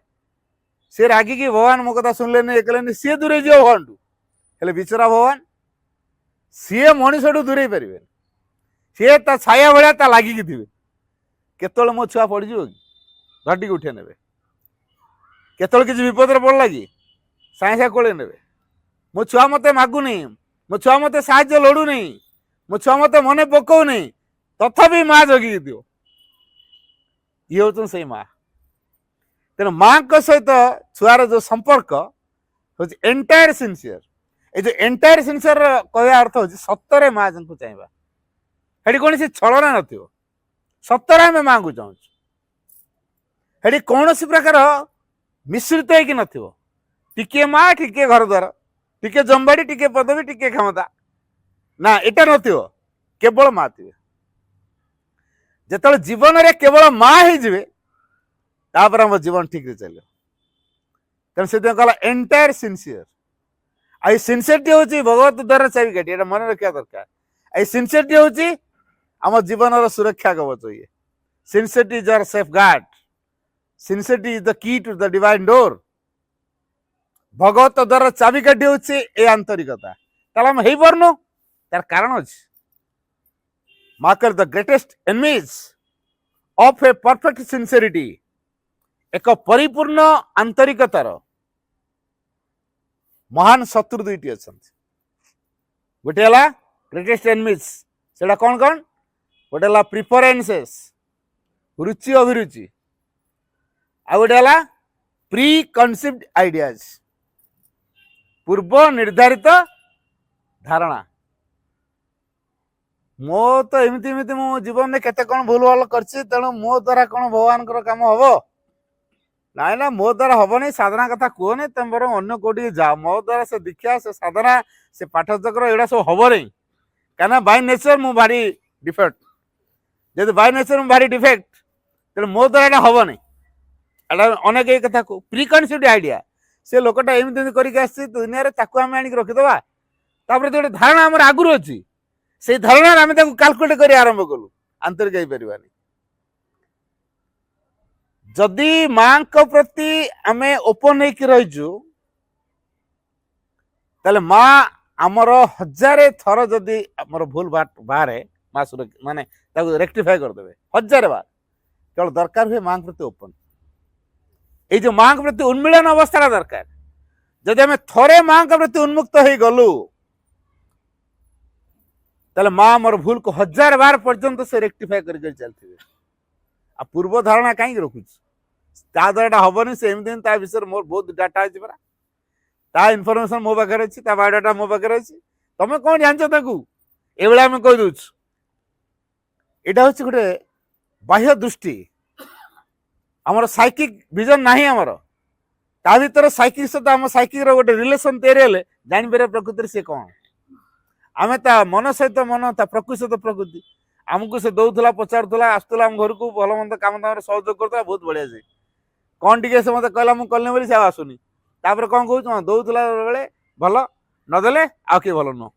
सी रागिकी भगवान मो कथा शुणिले एकले सी दूरे जी भगवान टू हेले बिचरा भगवान सी मनीषठू दूरे पारे सी छाया भाया लागिकी थे केतल मो छुआ पड़ कि धटिक उठे ने केतल किसी विपद पड़ला कि साए साए कोले ने मो छुआ मत मागुनी मो छुआ मत साहाଯ୍य लोड़ुनी मो छुआ मत मन पकाउनी तथापि माँ जगिकी दियो ये हूँ से माँ तेणु माँ सहित छुआर जो संपर्क हूँ एंटायर सिंसियर ये जो एंटायर सिंसियर कहवा अर्थ हूँ सतरे माँ को चाहिए ସେଠି କୌଣସି ଛଳନା ନଥିବ, ସତରେ ଆମେ ମାଙ୍କୁ ଚାହୁଁଛୁ। ସେଠି କୌଣସି ପ୍ରକାର ମିଶ୍ରିତ ହେଇକି ନଥିବ, ଟିକେ ମା ଟିକେ ଘର ଦ୍ୱାର, ଟିକେ ଜମବାଡି ଟିକେ ପଦବୀ ଟିକେ କ୍ଷମତା, ନା ଏଟା ନଥିବ, କେବଳ ମା ଥିବେ। ଯେତେବେଳେ ଜୀବନରେ କେବଳ ମା ହେଇଯିବେ ତାପରେ ଆମ ଜୀବନ ଠିକରେ ଚାଲିବ। ତେଣୁ ସେଥିପାଇଁ କହିଲା ଏଣ୍ଟାୟାର ସିନସିୟର। ଆଉ ଏଇ ସିନସିୟରିଟି ହଉଛି ଭଗବତ ଦ୍ୱାର ଚାବିକାଠି, ଏଟା ମନେ ରଖିବା ଦରକାର। ଏଇ ସିନସିୟରିଟି ହଉଛି ଆମ ଜୀବନର ସୁରକ୍ଷା କବଚ। ଇଏ sincerity is our safeguard, sincerity is the key to the divine door. ଭଗବତ ଦ୍ୱାର ଚାବିକାଠି ହଉଛି ଏ ଆନ୍ତରିକତା। ତାହେଲେ ଆମେ ହେଇପାରୁନୁ, ତାର କାରଣ ଅଛି। ମାର୍କର ଦ ଗ୍ରେଟେଷ୍ଟ ଏନିମିଜ ଅଫ ଏ ପରଫେକ୍ଟ ସିନସିୟରିଟି। ଏକ ପରିପୂର୍ଣ୍ଣ ଆନ୍ତରିକତାର ମହାନ ଶତ୍ରୁ ଦୁଇଟି ଅଛନ୍ତି। ଗୋଟେ ହେଲା ଗ୍ରେଟେଷ୍ଟ ଏନିମିଜ, ସେଟା କଣ କଣ? ଗୋଟେ ହେଲା ପ୍ରିଫରେନ୍ସେସ୍, ରୁଚି ଅଭିରୁଚି। ଆଉ ଗୋଟେ ହେଲା ପ୍ରି କନସିଭ୍ଡ ଆଇଡିଆଜ, ପୂର୍ବ ନିର୍ଦ୍ଧାରିତ ଧାରଣା। ମୋ ତ ଏମିତି ଏମିତି ମୋ ଜୀବନରେ କେତେ କଣ ଭୁଲ ଭଲ କରିଛି, ତେଣୁ ମୋ ଦ୍ୱାରା କଣ ଭଗବାନଙ୍କର କାମ ହବ? ନାଇଁ ନା, ମୋ ଦ୍ୱାରା ହବନି। ସାଧନା କଥା କୁହନି, ତମେ ବରଂ ଅନ୍ୟ କୋଉଠିକି ଯାଅ। ମୋ ଦ୍ୱାରା ସେ ଦୀକ୍ଷା, ସେ ସାଧନା, ସେ ପାଠଚକ୍ର ଏଗୁଡ଼ା ସବୁ ହବନି। କାହିଁକିନା ବାଇ ନେଚର ମୁଁ ଭାରି ଡିଫେକ୍ଟ। ଯଦି ବାଇ ନେଚର ମୁଁ ଭାରି ଡିଫେକ୍ଟ, ତେଣୁ ମୋ ଦ୍ୱାରା ଏଇଟା ହବନି। ଏଇଟା ଅନେକ ଏଇ କଥା ପ୍ରିକନସିଭ୍ଡ ଆଇଡିଆ। ସେ ଲୋକଟା ଏମିତି ଏମିତି କରିକି ଆସିଛି ଦୁନିଆରେ, ତାକୁ ଆମେ ଆଣିକି ରଖିଦବା। ତାପରେ ଗୋଟେ ଧାରଣା ଆମର ଆଗରୁ ଅଛି, ସେଇ ଧାରଣାରେ ଆମେ ତାକୁ କାଲକୁଲେଟ କରି ଆରମ୍ଭ କଲୁ, ଆନ୍ତରିକ ହେଇପାରିବାନି। ଯଦି ମାଙ୍କ ପ୍ରତି ଆମେ ଓପନ ହେଇକି ରହିଛୁ, ତାହେଲେ ମା ଆମର 1000 ଥର ଯଦି ଆମର ଭୁଲ ବାହାରେ, ମା ମାନେ ତାକୁ ରେକ୍ଟିଫାଏ କରିଦେବେ 1000 ବାର। କେବଳ ଦରକାର ହୁଏ ମାଙ୍କ ପ୍ରତି ଓପନ। ଏଇ ଯୋଉ ମାଙ୍କ ପ୍ରତି ଉନ୍ମିଳନ ଅବସ୍ଥାଟା ଦରକାର। ଯଦି ଆମେ ଥରେ ମାଙ୍କ ପ୍ରତି ଉନ୍ମୁକ୍ତ ହେଇଗଲୁ, ତାହେଲେ ମା ଆମର ଭୁଲକୁ 1000 ବାର ପର୍ଯ୍ୟନ୍ତ ସେ ରେକ୍ଟିଫାଏ କରି ଚାଲିଥିବେ। ଆଉ ପୂର୍ବ ଧାରଣା କାହିଁକି ରଖୁଛୁ? ତା ଦ୍ୱାରା ଏଟା ହବନି, ସେ ଏମିତି ତା ବିଷୟରେ ମୋର ବହୁତ ଡାଟା ଅଛି ପରା, ତା ଇନଫର୍ମେସନ ମୋ ପାଖରେ ଅଛି, ତା ବାୟୋଡାଟା ମୋ ପାଖରେ ଅଛି। ତମେ କଣ ଜାଣିଛ ତାକୁ? ଏଇଭଳିଆ ଆମେ କହିଦଉଛୁ। ଏଇଟା ହଉଛି ଗୋଟେ ବାହ୍ୟ ଦୃଷ୍ଟି, ଆମର ସାଇକିକ ଭିଜନ ନାହିଁ ଆମର। ତା ଭିତରେ ସାଇକିକ ସହିତ ଆମ ସାଇକିକର ଗୋଟେ ରିଲେସନ ତିଆରି ହେଲେ ଜାଣିପାରିବା ପ୍ରକୃତିରେ ସେ କଣ। ଆମେ ତା ମନ ସହିତ ମନ, ତା ପ୍ରକୃତି ସହିତ ପ୍ରକୃତି। ଆମକୁ ସେ ଦଉଥିଲା, ପଚାରୁଥିଲା, ଆସୁଥିଲା ଆମ ଘରକୁ, ଭଲ ମନ୍ଦ କାମ ଦାମରେ ସହଯୋଗ କରୁଥିଲା, ବହୁତ ବଢିଆ। ସେ କଣ ଟିକେ ସେ ମତେ କହିଲା ମୁଁ କଲିନି ବୋଲି ସେ ଆଉ ଆସୁନି। ତାପରେ କଣ କହୁଛୁ? ଦଉଥିଲା ବେଳେ ଭଲ, ନଦେଲେ ଆଉ କିଏ ଭଲ ନୁହଁ।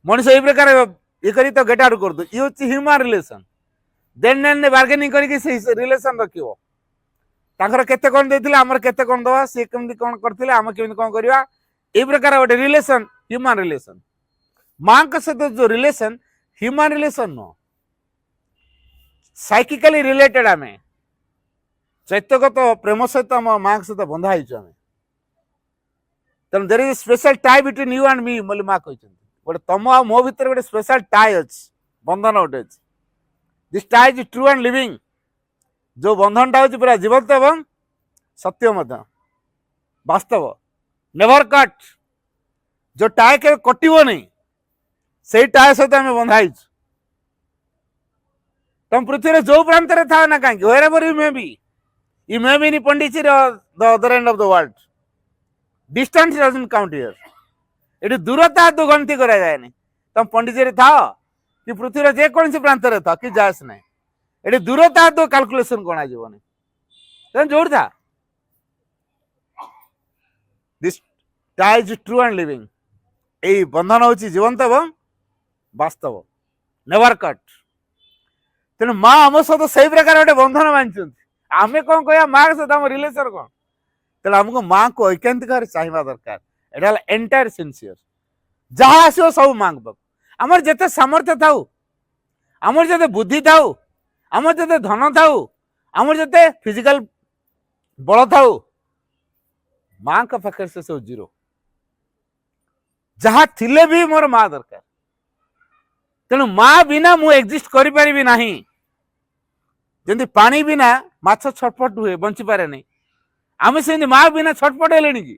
ମଣିଷ ଏଇ ପ୍ରକାର ଇଏ କରି ତ ଗେଟ୍ ଆଉଟ୍ କରିଦଉ। ଇଏ ହଉଛି ହ୍ୟୁମାନ ରିଲେସନ। ଦେନ ବାର୍ଗେନିଂ କରିକି ସେଇ ରିଲେସନ ରଖିବ। ତାଙ୍କର କେତେ କଣ ଦେଇଥିଲେ, ଆମର କେତେ କଣ ଦବା, ସିଏ କେମିତି କଣ କରିଥିଲେ, ଆମେ କେମିତି କଣ କରିବା, ଏଇ ପ୍ରକାର ଗୋଟେ ରିଲେସନ, ହ୍ୟୁମାନ ରିଲେସନ। ମାଙ୍କ ସହିତ ଯୋଉ ରିଲେସନ, ହ୍ୟୁମାନ ରିଲେସନ ନୁହଁ, ସାଇକିକାଲି ରିଲେଟେଡ। ଆମେ ଚୈତ୍ୟଗତ ପ୍ରେମ ସହିତ ଆମ ମାଙ୍କ ସହିତ ବନ୍ଧା ହେଇଛୁ ଆମେ। ତେଣୁ there is special tie between you and me ବୋଲି ମା କହିଛନ୍ତି। ଗୋଟେ ତମ ଆଉ ମୋ ଭିତରେ ଗୋଟେ ସ୍ପେଶାଲ ଟାଇ ଅଛି, ବନ୍ଧନ ଗୋଟେ ଅଛି। This tie is true and living. ଯୋଉ ବନ୍ଧନଟା ହଉଛି ପୁରା ଜୀବନ୍ତ ଏବଂ ସତ୍ୟ ମଧ୍ୟ, ବାସ୍ତବ, ନେଭର କଟ୍। ଯୋଉ ଟାଏ କେବେ କଟିବନି, ସେଇ ଟାଏ ସହିତ ଆମେ ବନ୍ଧା ହେଇଛୁ। ତମ ପୃଥିବୀରେ ଯୋଉ ପ୍ରାନ୍ତରେ ଥାଅ ନା କାହିଁକି, wherever you may be, you may be in Pondicherry or the other end of the world. Distance doesn't count here. ଏଠି ଦୂରତା ଗଣତି କରାଯାଏନି। ତମ ପଣ୍ଡିଚେରୀ ଥାଅ କି ପୃଥିବୀର ଯେକୌଣସି ପ୍ରାନ୍ତରେ ଥାଅ, କି ଯାସ ନାହିଁ। ଏଠି ଦୂରତା କାଲକୁଲେସନ ଗଣାଯିବନି। ଯୋଉଠି ଥା, this tie is true and living. ଏଇ ବନ୍ଧନ ହଉଛି ଜୀବନ୍ତ ଏବଂ ବାସ୍ତବ, ନେଭର କଟ୍। ତେଣୁ ମା ଆମ ସହିତ ସେଇ ପ୍ରକାର ଗୋଟେ ବନ୍ଧନ ବାନ୍ଧିଛନ୍ତି। ଆମେ କଣ କହିବା ମା ସହିତ ଆମ ରିଲେସନ କଣ? ତେଣୁ ଆମକୁ ମାଙ୍କୁ ଐକାନ୍ତିକ ଭାବରେ ଚାହିଁବା ଦରକାର। ଏଇଟା ହେଲା ଏଣ୍ଟାୟାର ସିନସିୟର। ଯାହା ଆସିବ ସବୁ ମାଙ୍କ ପାଖକୁ। ଆମର ଯେତେ ସାମର୍ଥ୍ୟ ଥାଉ, ଆମର ଯେତେ ବୁଦ୍ଧି ଥାଉ, ଆମର ଯେତେ ଧନ ଥାଉ, ଆମର ଯେତେ ଫିଜିକାଲ ବଳ ଥାଉ, ମାଙ୍କ ପାଖରେ ସେ ସବୁ ଜିରୋ। ଯାହା ଥିଲେ ବି ମୋର ମା ଦରକାର। ତେଣୁ ମା ବିନା ମୁଁ ଏକ୍ଜିଷ୍ଟ କରିପାରିବି ନାହିଁ। ଯେମିତି ପାଣି ବିନା ମାଛ ଛଟପଟ ହୁଏ, ବଞ୍ଚିପାରେନି, ଆମେ ସେମିତି ମା ବିନା ଛଟପଟ ହେଲେଣି କି?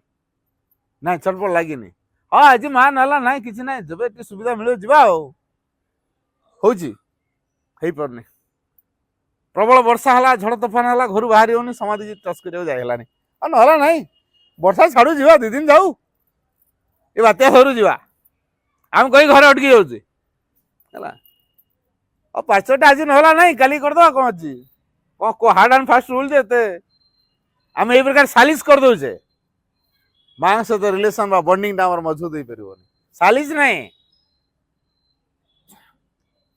ନାଇଁ, ଛଟପଟ ଲାଗିନି। ହଁ ଆଜି ମା ନେଲା, ନାଇଁ କିଛି ନାହିଁ, ଯେବେ ଟିକେ ସୁବିଧା ମିଳିବ ଯିବା ଆଉ। होउची हेई परने प्रबल वर्षा हला झड़ तोफान हला घर बाहरी होनी समाधि जी टच करियो जाय हलानी आ नहला नहीं वर्षा छाड़ू जीवा 2 दिन जाऊ ए बात्या सरू जीवा आम कहीं घर अटकी जाऊचे है और पांचटा आज नहला नहीं काली कर दो कौन अच्छी को हार्ड एंड फास्ट रूल देते आम ये प्रकार सालिश कर दौचे माँ सहित रिलेशन बा बॉन्डिंग मजबूत हो पार सालिश नहीं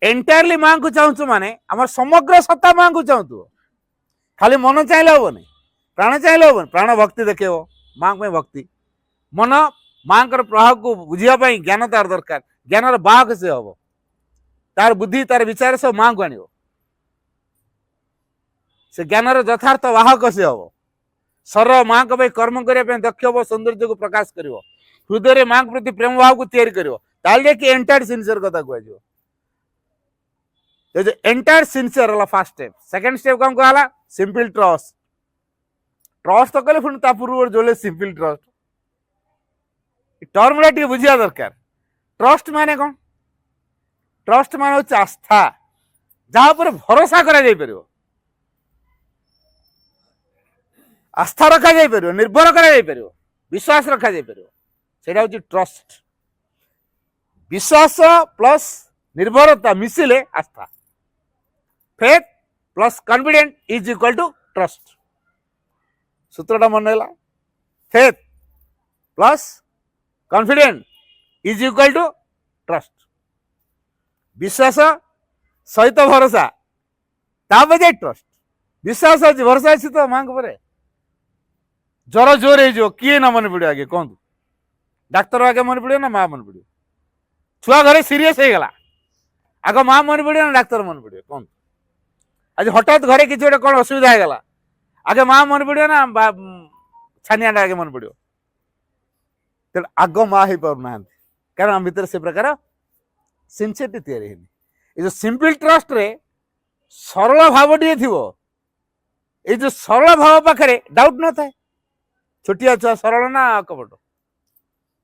एंटायरली माँ को चाहूँ माने आम समग्र सत्ता माँ को चाहूँ खाली मन चाहिए हेनी प्राण चाहिए हेनी प्राण भक्ति देखेब माँ को भक्ति मन माँ प्रभाव को बुझापी ज्ञान तार दरकार ज्ञान बाहक से हम तार बुद्धि तार विचार सब माँ को आण से ज्ञान यथार्थ वाहक से हम सर माँ को कर्म करने दक्ष हम सौंदर्य को प्रकाश कर हृदय माँ के प्रति प्रेम भाव को तैयारी कर एंटायर सिंसियर कथा कह एंटायर सिंसियर है फास्ट स्टेप सेकंड स्टेप कौन कहला सिंपल ट्रस्ट ट्रस्ट तो कहले पुणी पूर्व जो सिंपल ट्रस्ट टर्म टी बुझा दरकार ट्रस्ट माने कौन ट्रस्ट मान हूँ आस्था जहाँ पर भरोसा करा जाय परियो आस्था रखा जाय परियो निर्भर करा जाय परियो विश्वास रखा जाय परियो सेटा हूँ ट्रस्ट विश्वास प्लस निर्भरता मिसिले आस्था faith plus confident is equal to trust सूत्रटा मन है faith plus confident is equal to trust विश्वास सहित भरोसा तापे ट्रस्ट विश्वास अच्छी भरोसा अच्छी तो माँ पर ज्वर जोर हो किए ना मन पड़ो आगे कहतु डाक्तर आगे मन पड़ो ना माँ मन पड़ो छुआ घरे सीरीयस हो गला आग माँ मन पड़ो ना डाक्तर मन पड़ो कहतु आज हठात घरे किसी गोटे कौन असुविधा होगा आगे माँ मन पड़ो ना छानिया आगे मन पड़ो तेल आग माँ हो पार कारण आम भर से प्रकार सिंसियरिटी तैयारी ये जो सिंपल ट्रस्ट रे सरल भाव टे थी ये जो सरल भाव पाखे डाउट न था छोटिया छुआ सरल ना कपट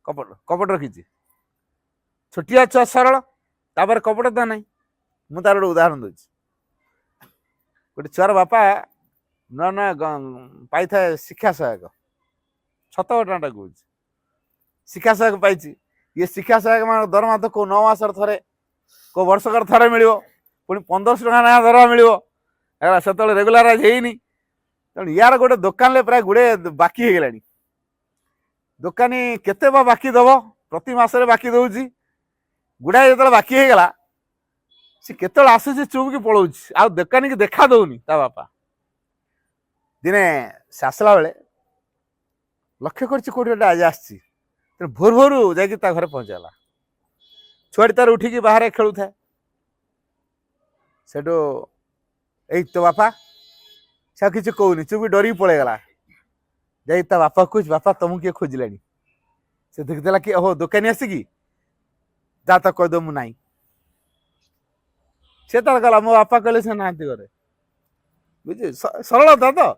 कपट कपट रखी छोटिया छुआ सरल तापर कपट तो ना मु तार गोटे उदाहरण दूसरी गोटे छुआर बापा नुआ नुआ पाई था शिक्षा सहायक छत घटनाटा कह शिक्षा सहायक पाई ये शिक्षा सहायक मान दरमा तो को 9 मास थे को वर्षकर थे मिल पुणी 1500 टका ना दरमा मिल से रेगुलाराइज होनी तेणु यार गोटे दुकान प्राय गुड़े बाकी हो गला दुकानी केते बाकी दब प्रति मासरे बाकी दौर गुड़ाए जो बाकी हो गला सी केत आसूस चुप की पलाऊ आ दुकानी की देखा दौनी ता बापा दिने से आसला बेले लक्ष्य कर आज आसी भोर भोर जाकि घर पहुंचला छुआटी तार उठिकी बाहर खेलु था से तो बापा से किसी कहूनी चुप डर पलैगला जा बापा खोज बापा तुमको किए खोजला से देखदेला कि ओहो दुकानी आसिकी जा तो कहीद मु नाई से तार गला मो बापा कहले से ना घरे बुझे सरल था तो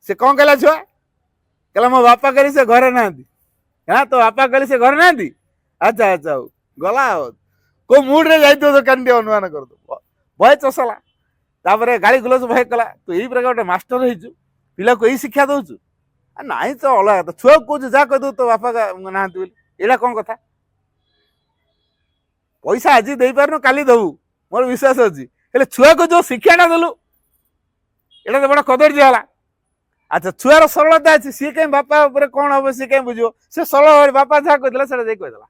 से कौन कहला छुआ कहला मो बापा कहली से घरे ना हाँ तो बापा कहली से घर ना अच्छा अच्छा गला को मूड रे जाई दुकान टे अनुमान कर दो भय चसला तापर गाड़ी गुलस भय कला तो यही प्रकार गोटे मास्टर हो पिला को यही शिक्षा दौचु नाई तो अलग तो छुआ कह जा कह दो तो बापा ना यहाँ कौन कथा पैसा आज दे पार काली दबू मोर विश्वास अच्छी छुआ को जो शिक्षाटा देलु एटा तो बड़ा कदर्य है अच्छा छुआर सरलता अच्छी सी कहीं बापा कौन हम सी कहीं बुझे से सरल बापा जहाँ कहला से कहीदेला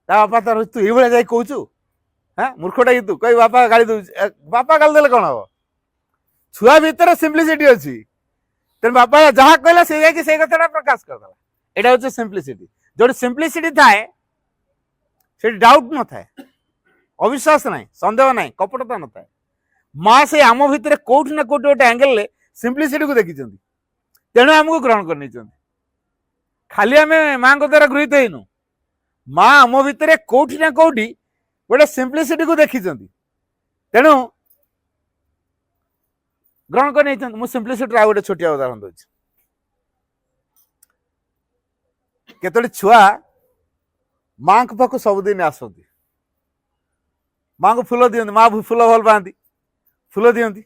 बापा तार तू ये जा कहचु हाँ मूर्खटा कि तू कही बापा गाली दौ बापा गाली देले कौन हम छुआ भितर सिंप्लिसिटी अच्छी तेन बापा जहाँ कहला से कथा प्रकाश करदेला यहाँ हूँ सिंप्लिसिटी जो सिंप्लिसिटी थाए से डाउट न थाए अविश्वास ना सन्देह ना कपटता न थाए माँ से आम भितर कौटि ना कौटि गोटे एंगल सिंप्लिसिटी को देखी तेणु आमको ग्रहण कर खाली आम माँ द्वारा गृहित होइनु माँ आम भितर कौटि ना कौटि गोटे सिंप्लिसिटी को देखी तेणु ग्रहण कर मु सिंप्लिसिटी आ गोटे छोटिया उदाहरण दूसरी केतोटी छुआ माँ पाख सबुदिन आसती माँ को फूल दियंती माँ फूल भल पाती फूल दियंती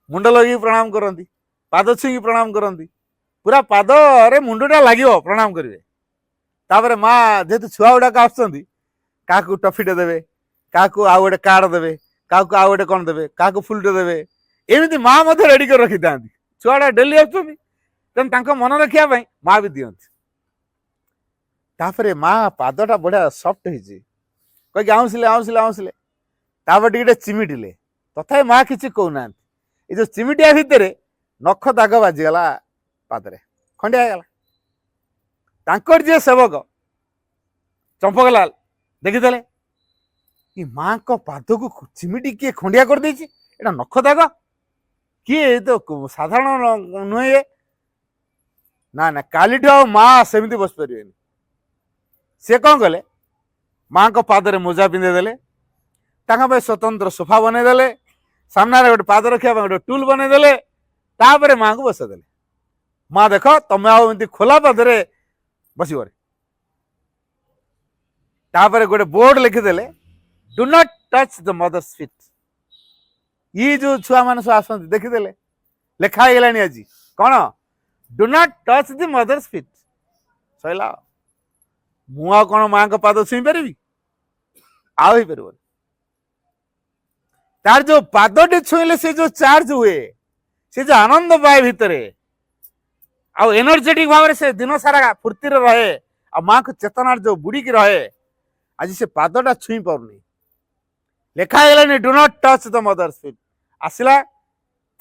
मुंड लगे प्रणाम करती पाद छुई प्रणाम करती पूरा पाद रे मुंडटा लगे प्रणाम करेंगे तापर माँ जेहेतु छुआ गुड़ाक क्या टफीटे देवे क्या आउ गोटे कार्ड देवे क्या आउ गोटे कौन देवे क्या फुलटे देवे एमती माँ रेडी कर रखी था छुआटा डेली आसुँच मन रखापी माँ भी दियंती तापर माँ पादटा बढ़िया सफ्ट होती कहीकि आउसिले आउसिले आउसिले तापर टे चिमिटिले तथा माँ किसी कहना ये जो चिमिटिया भितर नख दाग बाजीगला पादरे खंडिया गला जी सेवक चंपकलाल देखीदे कि माँ को पाद को चिमिटी किए खंडिया कर देछि एटा नख दाग किए तो साधारण नुहे ना ना काली माँ सेमती बस पारे सी कौन कले माँ को पादरे मोजा पिंधेदेले स्वतंत्र सोफा बनईदे सामने गोटे पाद रखा गोटे टूल बनईदे तापर माँ को बसईदे माँ देख तुम आमती खोला पादरे बस तापर गोटे बोर्ड लिखिदेले do not touch the mother's feet ये जो छुआ मान सब आस देखीदे लेखा गलानी आज कौन do not touch the mother's feet सैला मु कौन माँ को पाद छुई पारि आउ पार तार जो पादटे छुईले से जो चार्ज हुए से जो आनंद पाए भितर आउ एनर्जेटिक भाव से दिन सारा फुर्ती रहे आ माँ को चेतनार जो बुड़ीकी रहे आज से पादटा छुई पारनी लेखा गलानी do not touch the mother's feet आसला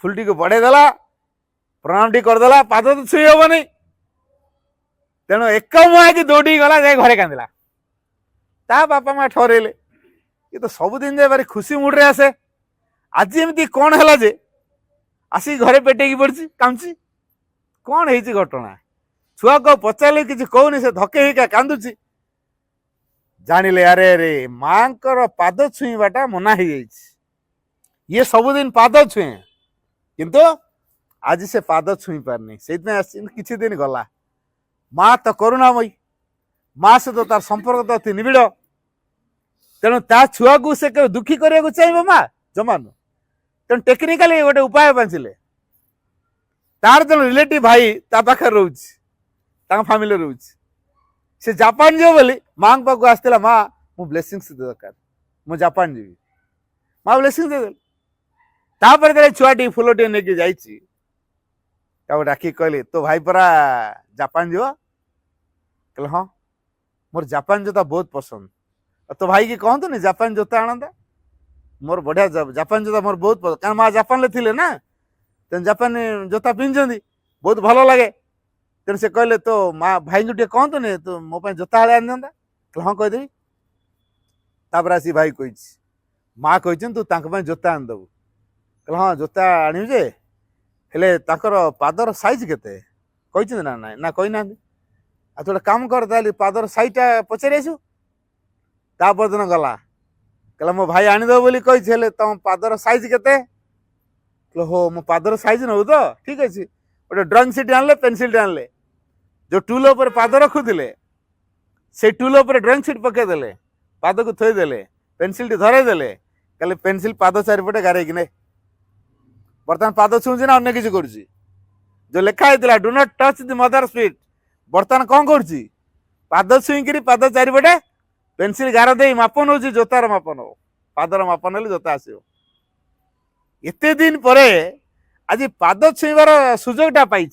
फुलटी को बढ़ेदेला प्रणाम टी करदेला पाद तो छुई हेनी तेणु एक मुआ कि दौड़ी गला जाए घरे कांदिला ता बापा माँ ठहरेले ये तो सबुदिन जाए भारी खुशी मुड रे आसे आज एमती कौन है जे आसिक घरे पेटेकी पड़ी कांची कौन है घटना छुआ को पचारे कि कहूनी से धके हिका कांदुची जानिले अरे अरे माँ को पाद छुईबाटा मना हो ये सबुदिन पाद छुए किंतु आज से पाद छुई पारनी से किसी दिन गला माँ तो करुणामयी माँ से तो तार संपर्क तो अति निबिड़ तेणु ता छुआ को से दुखी करने चाहिए माँ जमान तेणु टेक्निकाली गोटे उपाय बांचिले तार जन रिलेटिव भाई ता पाखे रोच फैमिली रोच से जापान जो बोली माँ पाक आसला माँ मु ब्लेसिंग्स दरकार मु जापान जी माँ ब्लेसिंग देदेल छुआटी फुलटे नहीं जाइए डाक कहली तो भाई परा जापान जीव कहले हाँ मोर जापान जोता बहुत पसंद तो भाई की कहतु नहीं जापान जोता आनंदा मोर बढ़िया जापान जोता मोर बहुत पसंद कारण माँ जापान थे ना तेन जापान जोता पिंधि बहुत भल लगे तेणु से कहले तो माँ भाई को कहतु नहीं तो मो जोता हाले आनी दिंता कहले हाँ कहीदेवी तापर आसी भाई कही माँ कही तू जोता आनीदेबू कहले हाँ जोता आणिबे जे हेले पादर साइज केते कही ना ना ना कही ना आ थोड़ा काम कर ताली पादर साइजटा पचारि आसु तापर दिन गला कहला मो भाई आनीदेव बोली कही तुम पादर साइज केते हो मो पादर साइज नौ तो ठीक अच्छे गोटे ड्रॉइंग सीट आनले पेनसिल आनले जो टूल उपर पाद रखुले से टूल उपर ड्रॉइंग सीट पकईदे पाद को थोईदे पेनसिल टी धरईदे कहले पेनसिल पाद चारिपटे गारे कि बर्तमान पाद छुँची ना अन्य किसी करुच्ची जो लेखा होता do not touch the mother's feet बर्तमान कौन करुच्ची पाद छुईकी पाद चारिपटे पेनसिल गार दे माप नौ जोतार माप नौ पादर माप ना जोता आसो एत दिन पर आज पाद छुईबार सुजोगटा पाई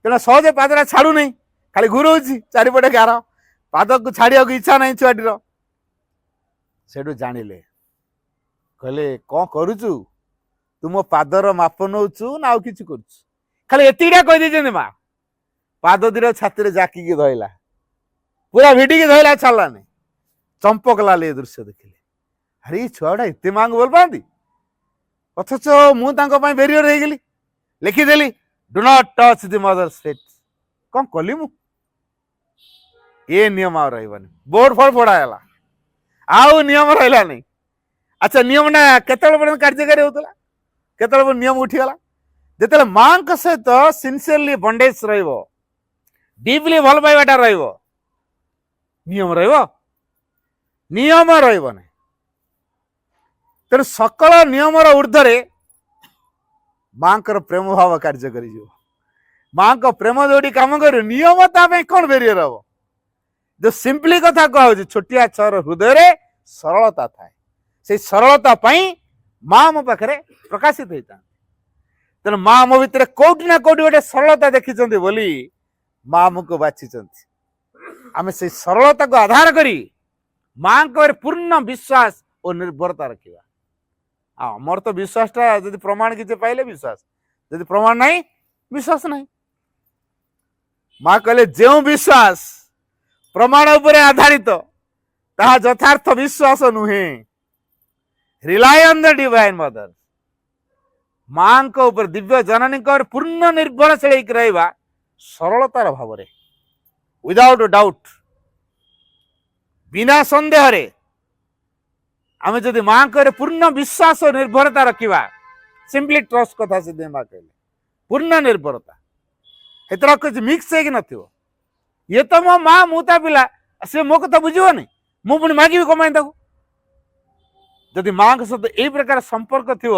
तेना सहजे पादटा छाड़ू नहीं खाली घूर चारिपटे गार पाद को छाड़िया इच्छा नहीं छुआटीर से जानिले कहले कौन करुचु तुम पादर माप नौचु ना कि खाली एतिटा कहीदे माँ पाद दीर छाती जाकिकी धरला पूरा भिडिकी धरला छाड़लानी चंपकलाल ये दृश्य देखिले अरे छुआटा एत माँ को भल पाती अथच मुझे बेरियर हो गली लिखिदेली do not touch the mother's feet कौन कली मु ये नियम आ रही बोर्ड फल फोड़ाला आउ नियम रहा नहीं अच्छा नियम ना केतल पर्यंत कार्यकारी होता केतल नियम उठीगला जिते माँ सहित सिनसीयरली बंडेज डीपली भल पाइबाटा नियम नियम रही ତେଣୁ ସକଳ ନିୟମର ଊର୍ଦ୍ଧ୍ୱରେ ମାଙ୍କର ପ୍ରେମ ଭାବ କାର୍ଯ୍ୟ କରିଯିବ। ମାଙ୍କ ପ୍ରେମ ଯୋଉଠି କାମ କରିବ ନିୟମ ତା ପାଇଁ କଣ ବେରିୟର ହବ? ଯୋଉ ସିମ୍ପଲି କଥା କୁହାହଉଛି ଛୋଟିଆ ଛୁଆର ହୃଦୟରେ ସରଳତା ଥାଏ। ସେଇ ସରଳତା ପାଇଁ ମା ମୋ ପାଖରେ ପ୍ରକାଶିତ ହେଇଥାନ୍ତି। ତେଣୁ ମା ମୋ ଭିତରେ କୋଉଠି ନା କୋଉଠି ଗୋଟେ ସରଳତା ଦେଖିଛନ୍ତି ବୋଲି ମା ଆମକୁ ବାଛିଛନ୍ତି। ଆମେ ସେଇ ସରଳତାକୁ ଆଧାର କରି ମାଙ୍କ ଉପରେ ପୂର୍ଣ୍ଣ ବିଶ୍ୱାସ ଓ ନିର୍ଭରତା ରଖିବା। ଆମର ତ ବିଶ୍ୱାସଟା ଯଦି ପ୍ରମାଣ କିଛି ପାଇଲେ ବିଶ୍ୱାସ, ଯଦି ପ୍ରମାଣ ନାହିଁ ବିଶ୍ୱାସ ନାହିଁ। ମା କହିଲେ ଯେଉଁ ବିଶ୍ୱାସ ପ୍ରମାଣ ଉପରେ ଆଧାରିତ ତାହା ଯଥାର୍ଥ ବିଶ୍ୱାସ ନୁହେଁ। ରିଲାଏ ଅନ୍ ଦ ଡିଭାଇନ୍ ମଦର। ମାଙ୍କ ଉପରେ ଦିବ୍ୟ ଜନନୀଙ୍କ ଉପରେ ପୂର୍ଣ୍ଣ ନିର୍ଭରଶୀଳ ହେଇକି ରହିବା ସରଳତାର ଭାବରେ, ୱିଦାଉଟ୍ ଡାଉଟ୍, ବିନା ସନ୍ଦେହରେ ଆମେ ଯଦି ମାଙ୍କ ଉପରେ ପୂର୍ଣ୍ଣ ବିଶ୍ୱାସ ଓ ନିର୍ଭରତା ରଖିବା, ସିମ୍ପଲି ଟ୍ରଷ୍ଟ କଥା ସେ ମା କହିଲେ, ପୂର୍ଣ୍ଣ ନିର୍ଭରତା, ଏଥର କିଛି ମିକ୍ସ ହେଇକି ନଥିବ। ଇଏ ତ ମୋ ମା, ମୁଁ ତା ପିଲା, ସେ ମୋ କଥା ବୁଝିବନି, ମୁଁ ପୁଣି ମାଗିବି କଣ ପାଇଁ ତାକୁ? ଯଦି ମାଙ୍କ ସହିତ ଏଇ ପ୍ରକାର ସମ୍ପର୍କ ଥିବ,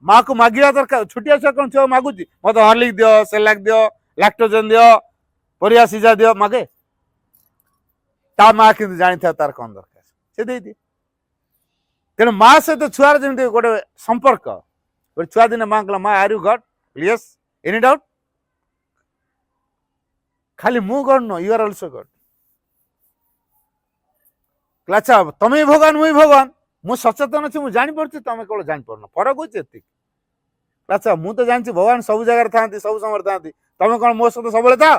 ମାକୁ ମାଗିବା ଦରକାର। ଛୋଟିଆ ଛୁଆ କଣ ଛୁଆ ମାଗୁଛି ମତେ ହର୍ଲିକ୍ସ ଦିଅ, ସେଲାକ୍ ଦିଅ, ଲାକ୍ଟୋଜେନ୍ ଦିଅ, ପରିବା ସିଝା ଦିଅ, ମାଗେ? ତା ମା କିନ୍ତୁ ଜାଣିଥାଏ ତାର କଣ ଦରକାର, ସେ ଦେଇଦିଏ। ତେଣୁ ମା ସହିତ ଛୁଆର ଯେମିତି ଗୋଟେ ସମ୍ପର୍କ, ଗୋଟେ ଛୁଆ ଦିନେ ମା କହିଲା, ମା are you God? Yes. Any doubt? ଖାଲି ମୁଁ ଗଡ୍ ନୁହଁ, ୟୁ ଆର୍ ଅଲସୋ ଗଡ୍। ଆଚ୍ଛା ତମେ ବି ଭଗବାନ, ମୁଁ ବି ଭଗବାନ, ମୁଁ ସଚେତନ ଅଛି, ମୁଁ ଜାଣିପାରୁଛି, ତମେ କେବଳ ଜାଣିପାରୁନ, ଫରକ ହଉଛି ଏତିକି। ଆଚ୍ଛା ମୁଁ ତ ଜାଣିଛି ଭଗବାନ ସବୁ ଜାଗାରେ ଥାନ୍ତି, ସବୁ ସମୟରେ ଥାନ୍ତି, ତମେ କଣ ମୋ ସହିତ ସବୁବେଳେ ଥାଅ?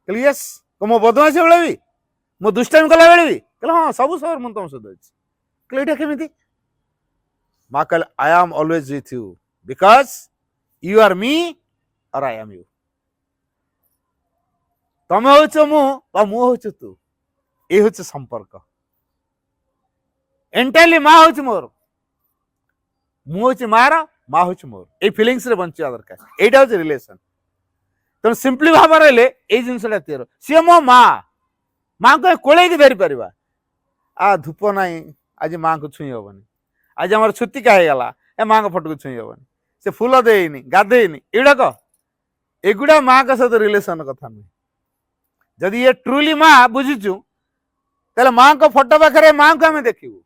କହିଲି ୟେସ୍। ମୋ ବଦମାସି ବେଳେ ବି, ମୁଁ ଦୁଷ୍ଟାମି କଲା ବେଳେ ବି? କହିଲେ ହଁ, ସବୁ ସମୟରେ ମୁଁ ତମ ସହିତ ଅଛି। କହିଲେ ଏଇଟା କେମିତି? ମା କହିଲେ I am always with you because you are me or I am you. ତମେ ହଉଛ ମୁଁ ବା ମୁଁ ହଉଛୁ ତୁ। এই হচ্ছে সম্পর্ক। এন্টায়ারলি মা হচ্ছে মোর, মু হচ্ছে মার, মা হচ্ছে মোর। এই ফিলিংস রে বঞ্চিবা দরকার। এইটা হচ্ছে রিলেশন। তেমন সিম্পলি ভাবে রইলে এই জিনিসটা তিଆର। ସିଏ ମୋ ମା, ମାଙ୍କୁ କୋଳେଇକି ଧରି ପାରିବା। ଧୂପ ନାହିଁ, ଆଜି ମାଙ୍କୁ ଛୁଇଁ ହବନି। ଆଜି ଆମର ଛୁତିକା ହେଇଗଲା, ଏ ମାଙ୍କ ଫଟୋକୁ ଛୁଇଁ ହବନି। ସେ ଫୁଲ ଦେଇନି, ଗାଧେଇନି, ଏଗୁଡା ମାଙ୍କ ସହିତ ରିଲେସନ କଥା ନୁହେଁ। ଯଦି ଇଏ ଟ୍ରୁଲି ମା ବୁଝିଛୁ, ତାହେଲେ ମାଙ୍କ ଫଟୋ ପାଖରେ ମାଙ୍କୁ ଆମେ ଦେଖିବୁ,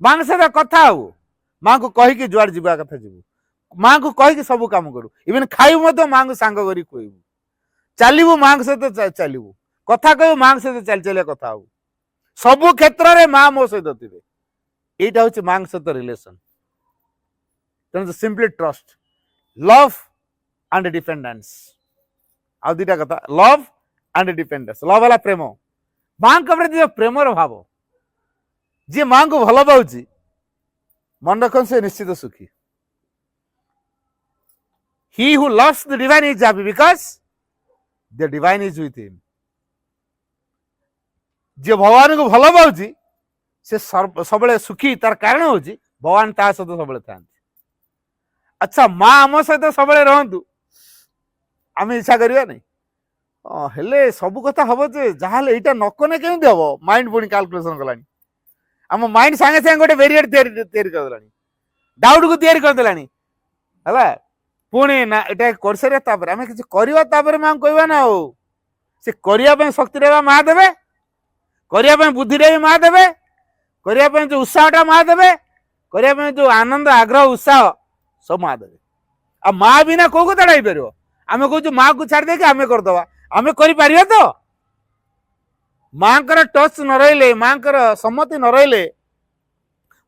ମାଙ୍କ ସହିତ କଥା ହବୁ, ମାଙ୍କୁ କହିକି ଯୁଆଡେ ଯିବା କଥା ଯିବୁ, ମାଙ୍କୁ କହିକି ସବୁ କାମ କରୁ। ଇଭେନ୍ ଖାଇବୁ ମଧ୍ୟ ମାଙ୍କୁ ସାଙ୍ଗ କରିକି ଖୁଆଇବୁ, ଚାଲିବୁ ମାଙ୍କ ସହିତ ଚାଲିବୁ, କଥା କହିବୁ ମାଙ୍କ ସହିତ ଚାଲି ଚାଲିଆ କଥା ହବୁ। ସବୁ କ୍ଷେତ୍ରରେ ମା ମୋ ସହିତ ଥିବେ। এইটা হচ্ছে মাଙ୍କ ସହିତ রিলেশন। ତେଣୁ simply trust, love and dependence. ଆଉ ଦୁଇଟା କଥା, ଲଭ୍ ଆଣ୍ଡ ଡିପେଣ୍ଡେନ୍ସ। ଲଭ୍ ହେଲା ପ୍ରେମ, ମାଙ୍କ ପ୍ରତି ଯୋଉ ପ୍ରେମର ଭାବ। ଯିଏ ମାଙ୍କୁ ଭଲ ପାଉଛି ମନେ ରଖନ୍ତୁ ସେ ନିଶ୍ଚିତ ସୁଖୀ। He who loves the divine is happy because the divine is with him. ଯିଏ ଭଗବାନଙ୍କୁ ଭଲ ପାଉଛି ସେ ସବୁବେଳେ ସୁଖୀ, ତାର କାରଣ ହଉଛି ଭଗବାନ ତା ସହିତ ସବୁବେଳେ ଥାନ୍ତି। ଆଚ୍ଛା ମା ଆମ ସହିତ ସବୁବେଳେ ରହନ୍ତୁ, ଆମେ ଇଚ୍ଛା କରିବାନି? ହେଲେ ସବୁ କଥା ହବ ଯେ ଯାହାହେଲେ ଏଇଟା ନ କଲେ କେମିତି ହବ? ମାଇଣ୍ଡ ପୁଣି କାଲକୁଲେସନ କଲାଣି। ଆମ ମାଇଣ୍ଡ ସାଙ୍ଗେ ସାଙ୍ଗେ ଗୋଟେ ବ୍ୟାରିୟର ତିଆରି କରିଦେଲାଣି, ଡାଉଟକୁ ତିଆରି କରିଦେଲାଣି। ହେଲା ପୁଣି ନା ଏଇଟା କରିସାରିବା, ତାପରେ ଆମେ କିଛି କରିବା, ତାପରେ ମାଙ୍କୁ କହିବା ନା। ଆଉ ସେ କରିବା ପାଇଁ ଶକ୍ତିରେ ମା ଦେବେ, କରିବା ପାଇଁ ବୁଦ୍ଧିରେ ବି ମା ଦେବେ, କରିବା ପାଇଁ ଯୋଉ ଉତ୍ସାହଟା ମା ଦେବେ, କରିବା ପାଇଁ ଯୋଉ ଆନନ୍ଦ, ଆଗ୍ରହ, ଉତ୍ସାହ ସବୁ ମା ଦେବେ। ଆଉ ମା ବିନା କୋଉ କଥାଟା ହେଇପାରିବ? ଆମେ କହୁଛୁ ମାକୁ ଛାଡି ଦେଇକି ଆମେ କରିଦବା, ଆମେ କରିପାରିବା ତ? ମାଙ୍କର ଟଚ୍ ନ ରହିଲେ, ମାଙ୍କର ସମ୍ମତି ନ ରହିଲେ,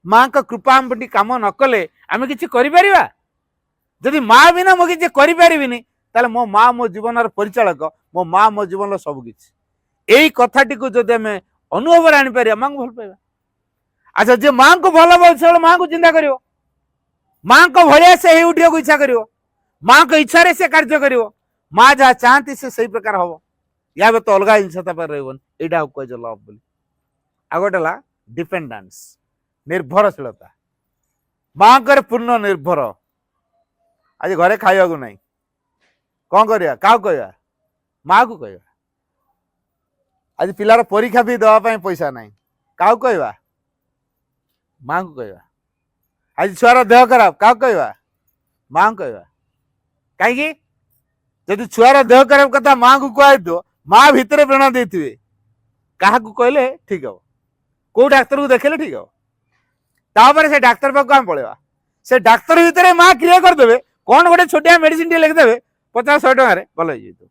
ମାଙ୍କ କୃପା ଆମ ପ୍ରତି କାମ ନ କଲେ ଆମେ କିଛି କରିପାରିବା? ଯଦି ମା ବିନା ମୁଁ କିଛି କରିପାରିବିନି, ତାହେଲେ ମୋ ମା ମୋ ଜୀବନର ପରିଚାଳକ, ମୋ ମା ମୋ ଜୀବନର ସବୁ କିଛି। ଏଇ କଥାଟିକୁ ଯଦି ଆମେ ଅନୁଭବରେ ଆଣିପାରିବା, ମାଙ୍କୁ ଭଲ ପାଇବା। ଆଚ୍ଛା ଯିଏ ମାଙ୍କୁ ଭଲ ପାଉଛି ସେବେଳେ ମାଙ୍କୁ ଚିନ୍ତା କରିବ, ମାଙ୍କ ଭଳିଆ ସେ ହେଇ ଉଠିବାକୁ ଇଚ୍ଛା କରିବ, ମାଙ୍କ ଇଚ୍ଛାରେ ସେ କାର୍ଯ୍ୟ କରିବ, ମା ଯାହା ଚାହାନ୍ତି ସେ ସେଇ ପ୍ରକାର ହବ। ୟା ବ୍ୟତୀତ ଅଲଗା ଜିନିଷ ତା ପାଖରେ ରହିବନି। ଏଇଟା କୁହାଯାଏ ଲଭ୍ ବୋଲି। ଆଉ ଗୋଟେ ହେଲା ଡିପେଣ୍ଡାନ୍ସ, ନିର୍ଭରଶୀଳତା। ମାଙ୍କର ପୂର୍ଣ୍ଣ ନିର୍ଭର। ଆଜି ଘରେ ଖାଇବାକୁ ନାହିଁ, କଣ କରିବା? କାହାକୁ କହିବା? ମାକୁ କହିବା। ଆଜି ପିଲାର ପରୀକ୍ଷା ବି ଦେବା ପାଇଁ ପଇସା ନାହିଁ, କାହାକୁ କହିବା? ମାଙ୍କୁ କହିବା। आज छुआर देह खराब क्या कहवा माँ कहवा कहीं जदि छुआर देह खराब कथा माँ को कह माँ भितर प्रेरणा देते क्या कहले ठीक हम कौ डाक्तर को देखेले ठीक हम तापर से डाक्तर पाक आम पलैया से डाक्तर भितर माँ क्रिया करदे कौन गोटे छोटिया मेडिसिन टे लिखिदेवे 50-100 टकर भल हो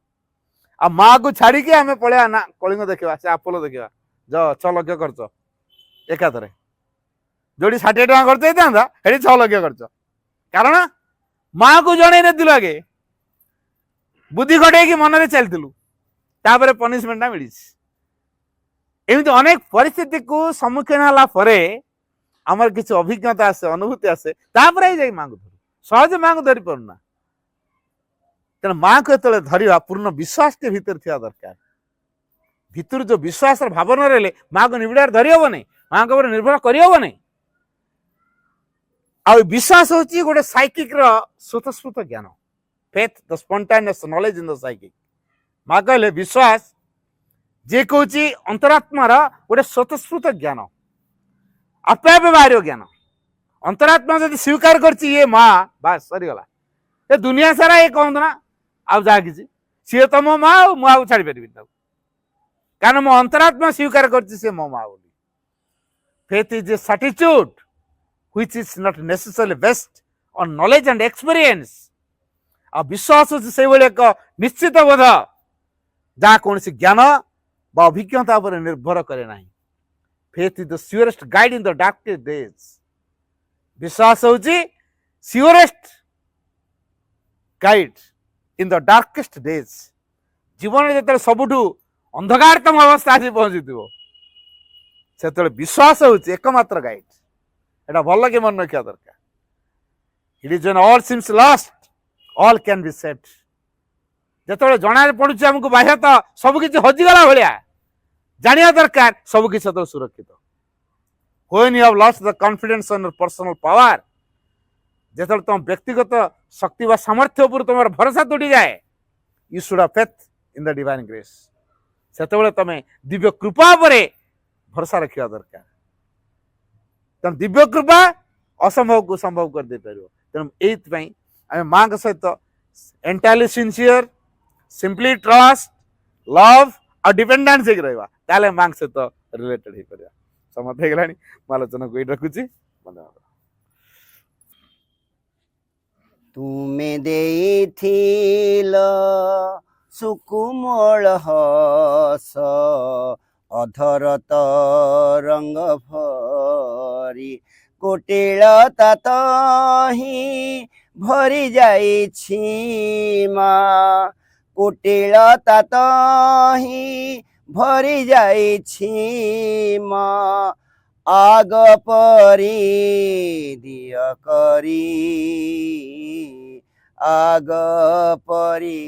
आ माँ को छाड़ी आम पलैया ना कलिंग देखा से आपोलो देखा जो 6 लक्ष खर्च एकाथरे जो 60 टका खर्च होता है 6 लक्ष खर्च कारण माँ को जन नथिलु आगे बुद्धि खटे मन में चलू तापर पनिशमेंट मिली एमती अनेक परिस्थिति को सम्मुखीन है आमर किसी अभिज्ञता आसे अनुभूति आसे तापर माँ को धरू सहज माँ को धरी पारना तेना माँ को जो धरवा पूर्ण विश्वास के भीतर थी दरकार भीतर जो विश्वास भावना रहे माँ को निबिड़ार धरी हम नहीं माँ को निर्भर करहब नहीं आ विश्वास हूँ गोटे साइकिक स्वतस्फूर्त ज्ञान faith the spontaneous knowledge in the psychic माँ कहले विश्वास जे कौच अंतरात्मार गोटे स्वतस्फूर्त ज्ञान आपे आपे बाहर ज्ञान अंतरात्मा जब स्वीकार कर माँ बास सरीगला ये दुनिया सारा ये कहते ना आउ जा कि सी तो मो माँ मुझे छाड़ी पारि कारण मो अंतरात्मा स्वीकार कर मो माँ बोली faith is a attitude which is not necessarily based on knowledge and experience आ विश्वास से एक निश्चित बोध जहाँ कौन ज्ञान बा अभिज्ञता पर निर्भर करे ना faith is the surest guide in the darkest days विश्वास हूँ surest guide in the darkest days जीवन में जो सबुठ अंधकारतम अवस्था आसी पहुंची से विश्वास हूँ एकमात्र गाइड एटा भल कि मन रखा दरकार it is when all seems lost all can be set जो जना पड़ुचे आमको बाह्य तो सबकि हजिगला भाया जानिया दरकार सबकि सुरक्षित when you have lost the confidence on your personal power जो तुम व्यक्तिगत शक्ति व सामर्थ्य उपर तुम भरोसा तुटी जाए you should have faith in the divine grace से तुम दिव्य कृपा पर भरोसा रखा दरकार तेना दिव्य कृपा असंभव को संभव कर दे पार तेणु ये आम माँ सहित entirely sincere simply trust love और डिपेंडेंस रहा ताले माँ सहित रिलेटेड हो पार समय हो गलानी आलोचना को रखुची धन्यवाद तुमे देइथिल सुकुमल हस अधर तरंग भरी कोटिलता तही भरी जाइछि माँ कोटिलता तही भरी जाइछि माँ आग परी दिय करी आग परी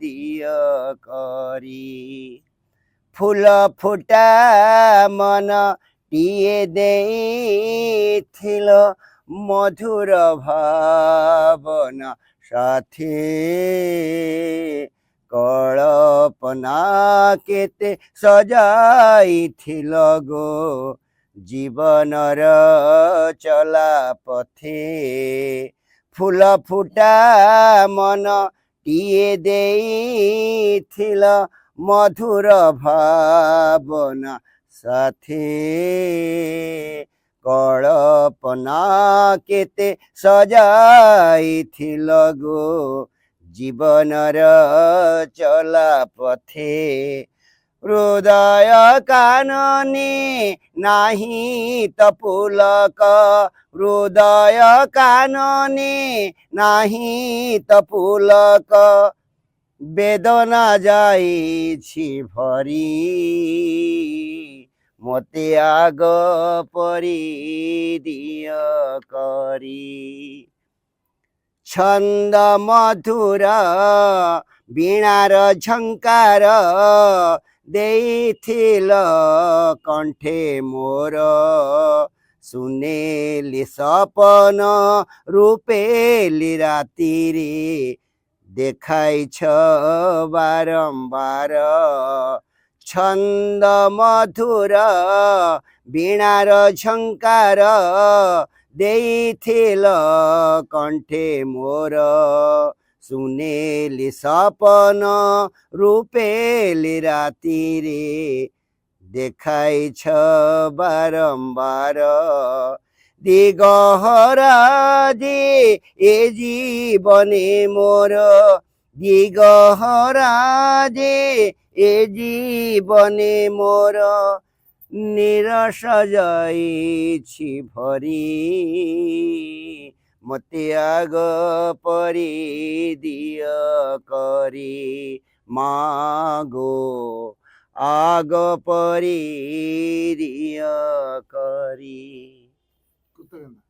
दिय करी फूल फुटा मन टिए देइथिल मधुर भावना साथी कल्पना केते सजाइथिल गो जीवनर चला पथे फूल फुटा मन टिए देइथिल मधुर भावना साथे कल्पना केते सजाइथिल गो जीवनर चला पथे हृदय कानने नाही त पुलक हृदय कानने नाही त पुलक वेदना जाइछि भरी मते आग परी दिय करी छंद मधुर वीणार झंकार देइथिल कंठे मोर सुनेली सपन रूपेली राति रे देखाइछ बारंबार छंद मधुर वीणार झंकार ଦେଇଥିଲ କଣ୍ଠେ ମୋର ସୁନେଲି ସପନ ରୂପେଲି ରାତିରେ দেখাইছ বারম্বার দিগহরা যে এ জীবনে মোর দিগহরা যে এ জীবনে মোর নিরস যাইছি ভরি মতে আগ পরি দিয় করি মাগো আগ পরি দিয় করি। কৃতজ্ঞতা।